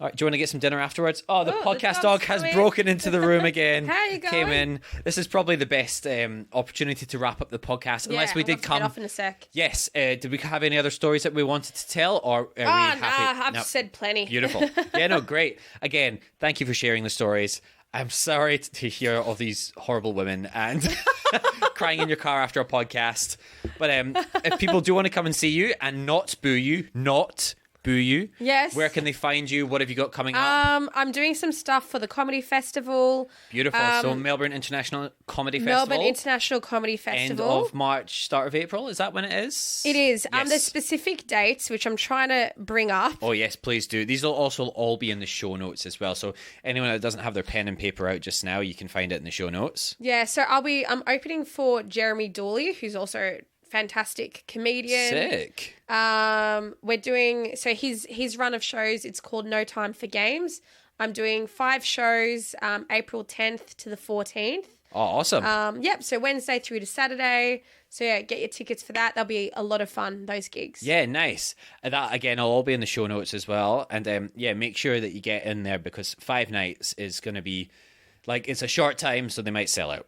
all right, do you want to get some dinner afterwards? Oh, the podcast dog has broken into the room again. How you going? Came in. This is probably the best opportunity to wrap up the podcast, unless we did come. Get off in a sec. Yes. Did we have any other stories that we wanted to tell, or are we happy? I've said plenty. Beautiful. Yeah, no, great. Again, thank you for sharing the stories. I'm sorry to hear of these horrible women and crying in your car after a podcast. But if people do want to come and see you and not boo you, yes. Where can they find you? What have you got coming up? I'm doing some stuff for the comedy festival. Beautiful. So Melbourne International Comedy Festival. Melbourne International Comedy Festival. End of March, start of April. Is that when it is? It is. Yes. There's specific dates, which I'm trying to bring up. Oh, yes, please do. These will also all be in the show notes as well. So anyone that doesn't have their pen and paper out just now, you can find it in the show notes. Yeah, so I'm opening for Jeremy Dooley, who's also fantastic comedian. Sick. We're doing his run of shows. It's called No Time for Games. I'm doing 5 shows, April 10th to the 14th. Oh, awesome. Yep, so Wednesday through to Saturday. So, yeah, get your tickets for that. They'll be a lot of fun, those gigs. Yeah, nice. That, again, will all be in the show notes as well. And, yeah, make sure that you get in there because 5 nights is going to be, like, it's a short time, so they might sell out.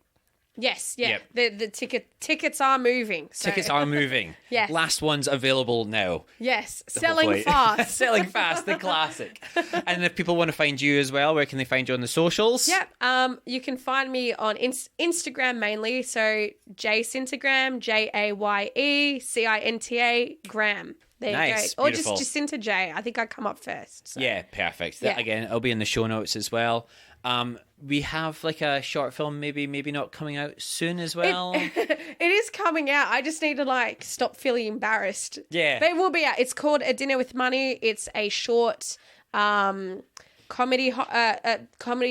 Yes, yeah. Yep. The tickets are moving. So. Tickets are moving. Yes. Last one's available now. Yes, selling fast. Selling fast, the classic. And if people want to find you as well, where can they find you on the socials? Yep. You can find me on Instagram mainly. So Jacintagram, JayeCinta Gram. There nice, you go. Or beautiful. just Jacinta Jaye. I think I come up first. So. Yeah, perfect. Yeah. Again, it'll be in the show notes as well. We have like a short film, maybe not coming out soon as well. It is coming out. I just need to stop feeling embarrassed. Yeah. But it will be out. It's called A Dinner with Money. It's a short comedy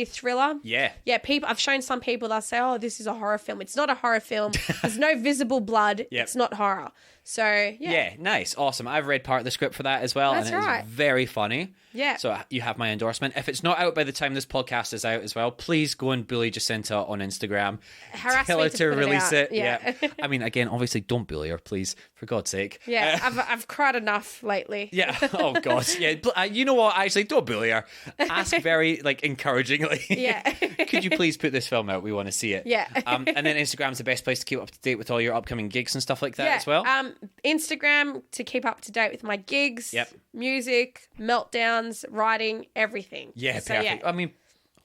thriller. Yeah. Yeah, I've shown some people that say, oh, this is a horror film. It's not a horror film. There's no visible blood. Yep. It's not horror. So, yeah. Yeah, nice. Awesome. I've read part of the script for that as well. That's and it's right. very funny. Yeah. So you have my endorsement. If it's not out by the time this podcast is out as well, please go and bully Jacinta on Instagram. Tell her to release it. Yeah. I mean, again, obviously don't bully her, please, for God's sake. Yeah, I've cried enough lately. Yeah. Oh, God. Yeah. You know what? Actually, don't bully her. Ask very, encouragingly. Yeah. Could you please put this film out? We want to see it. Yeah. And then Instagram's the best place to keep up to date with all your upcoming gigs and stuff like that as well. Instagram to keep up to date with my gigs, music, meltdowns, writing, everything. Yeah, so, perfect. Yeah. I mean,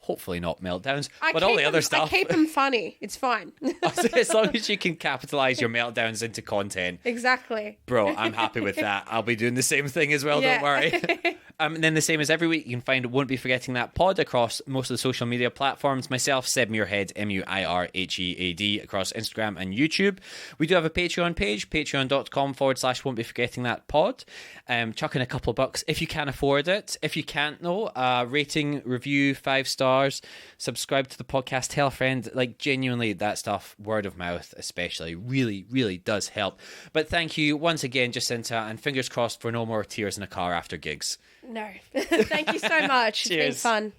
hopefully not meltdowns, but all the other stuff. I keep them funny. It's fine. As long as you can capitalize your meltdowns into content. Exactly. Bro, I'm happy with that. I'll be doing the same thing as well, don't worry. And then the same as every week, you can find Won't Be Forgetting That pod across most of the social media platforms. Myself, Seb Muirhead, Muirhead, across Instagram and YouTube. We do have a Patreon page, patreon.com/Won't Be Forgetting That pod. Chuck in a couple of bucks if you can afford it. If you can't, though, rating, review, 5 stars, subscribe to the podcast, tell a friend. Genuinely, that stuff, word of mouth especially, really, really does help. But thank you once again, Jacinta, and fingers crossed for no more tears in a car after gigs. No. Thank you so much. It's been fun.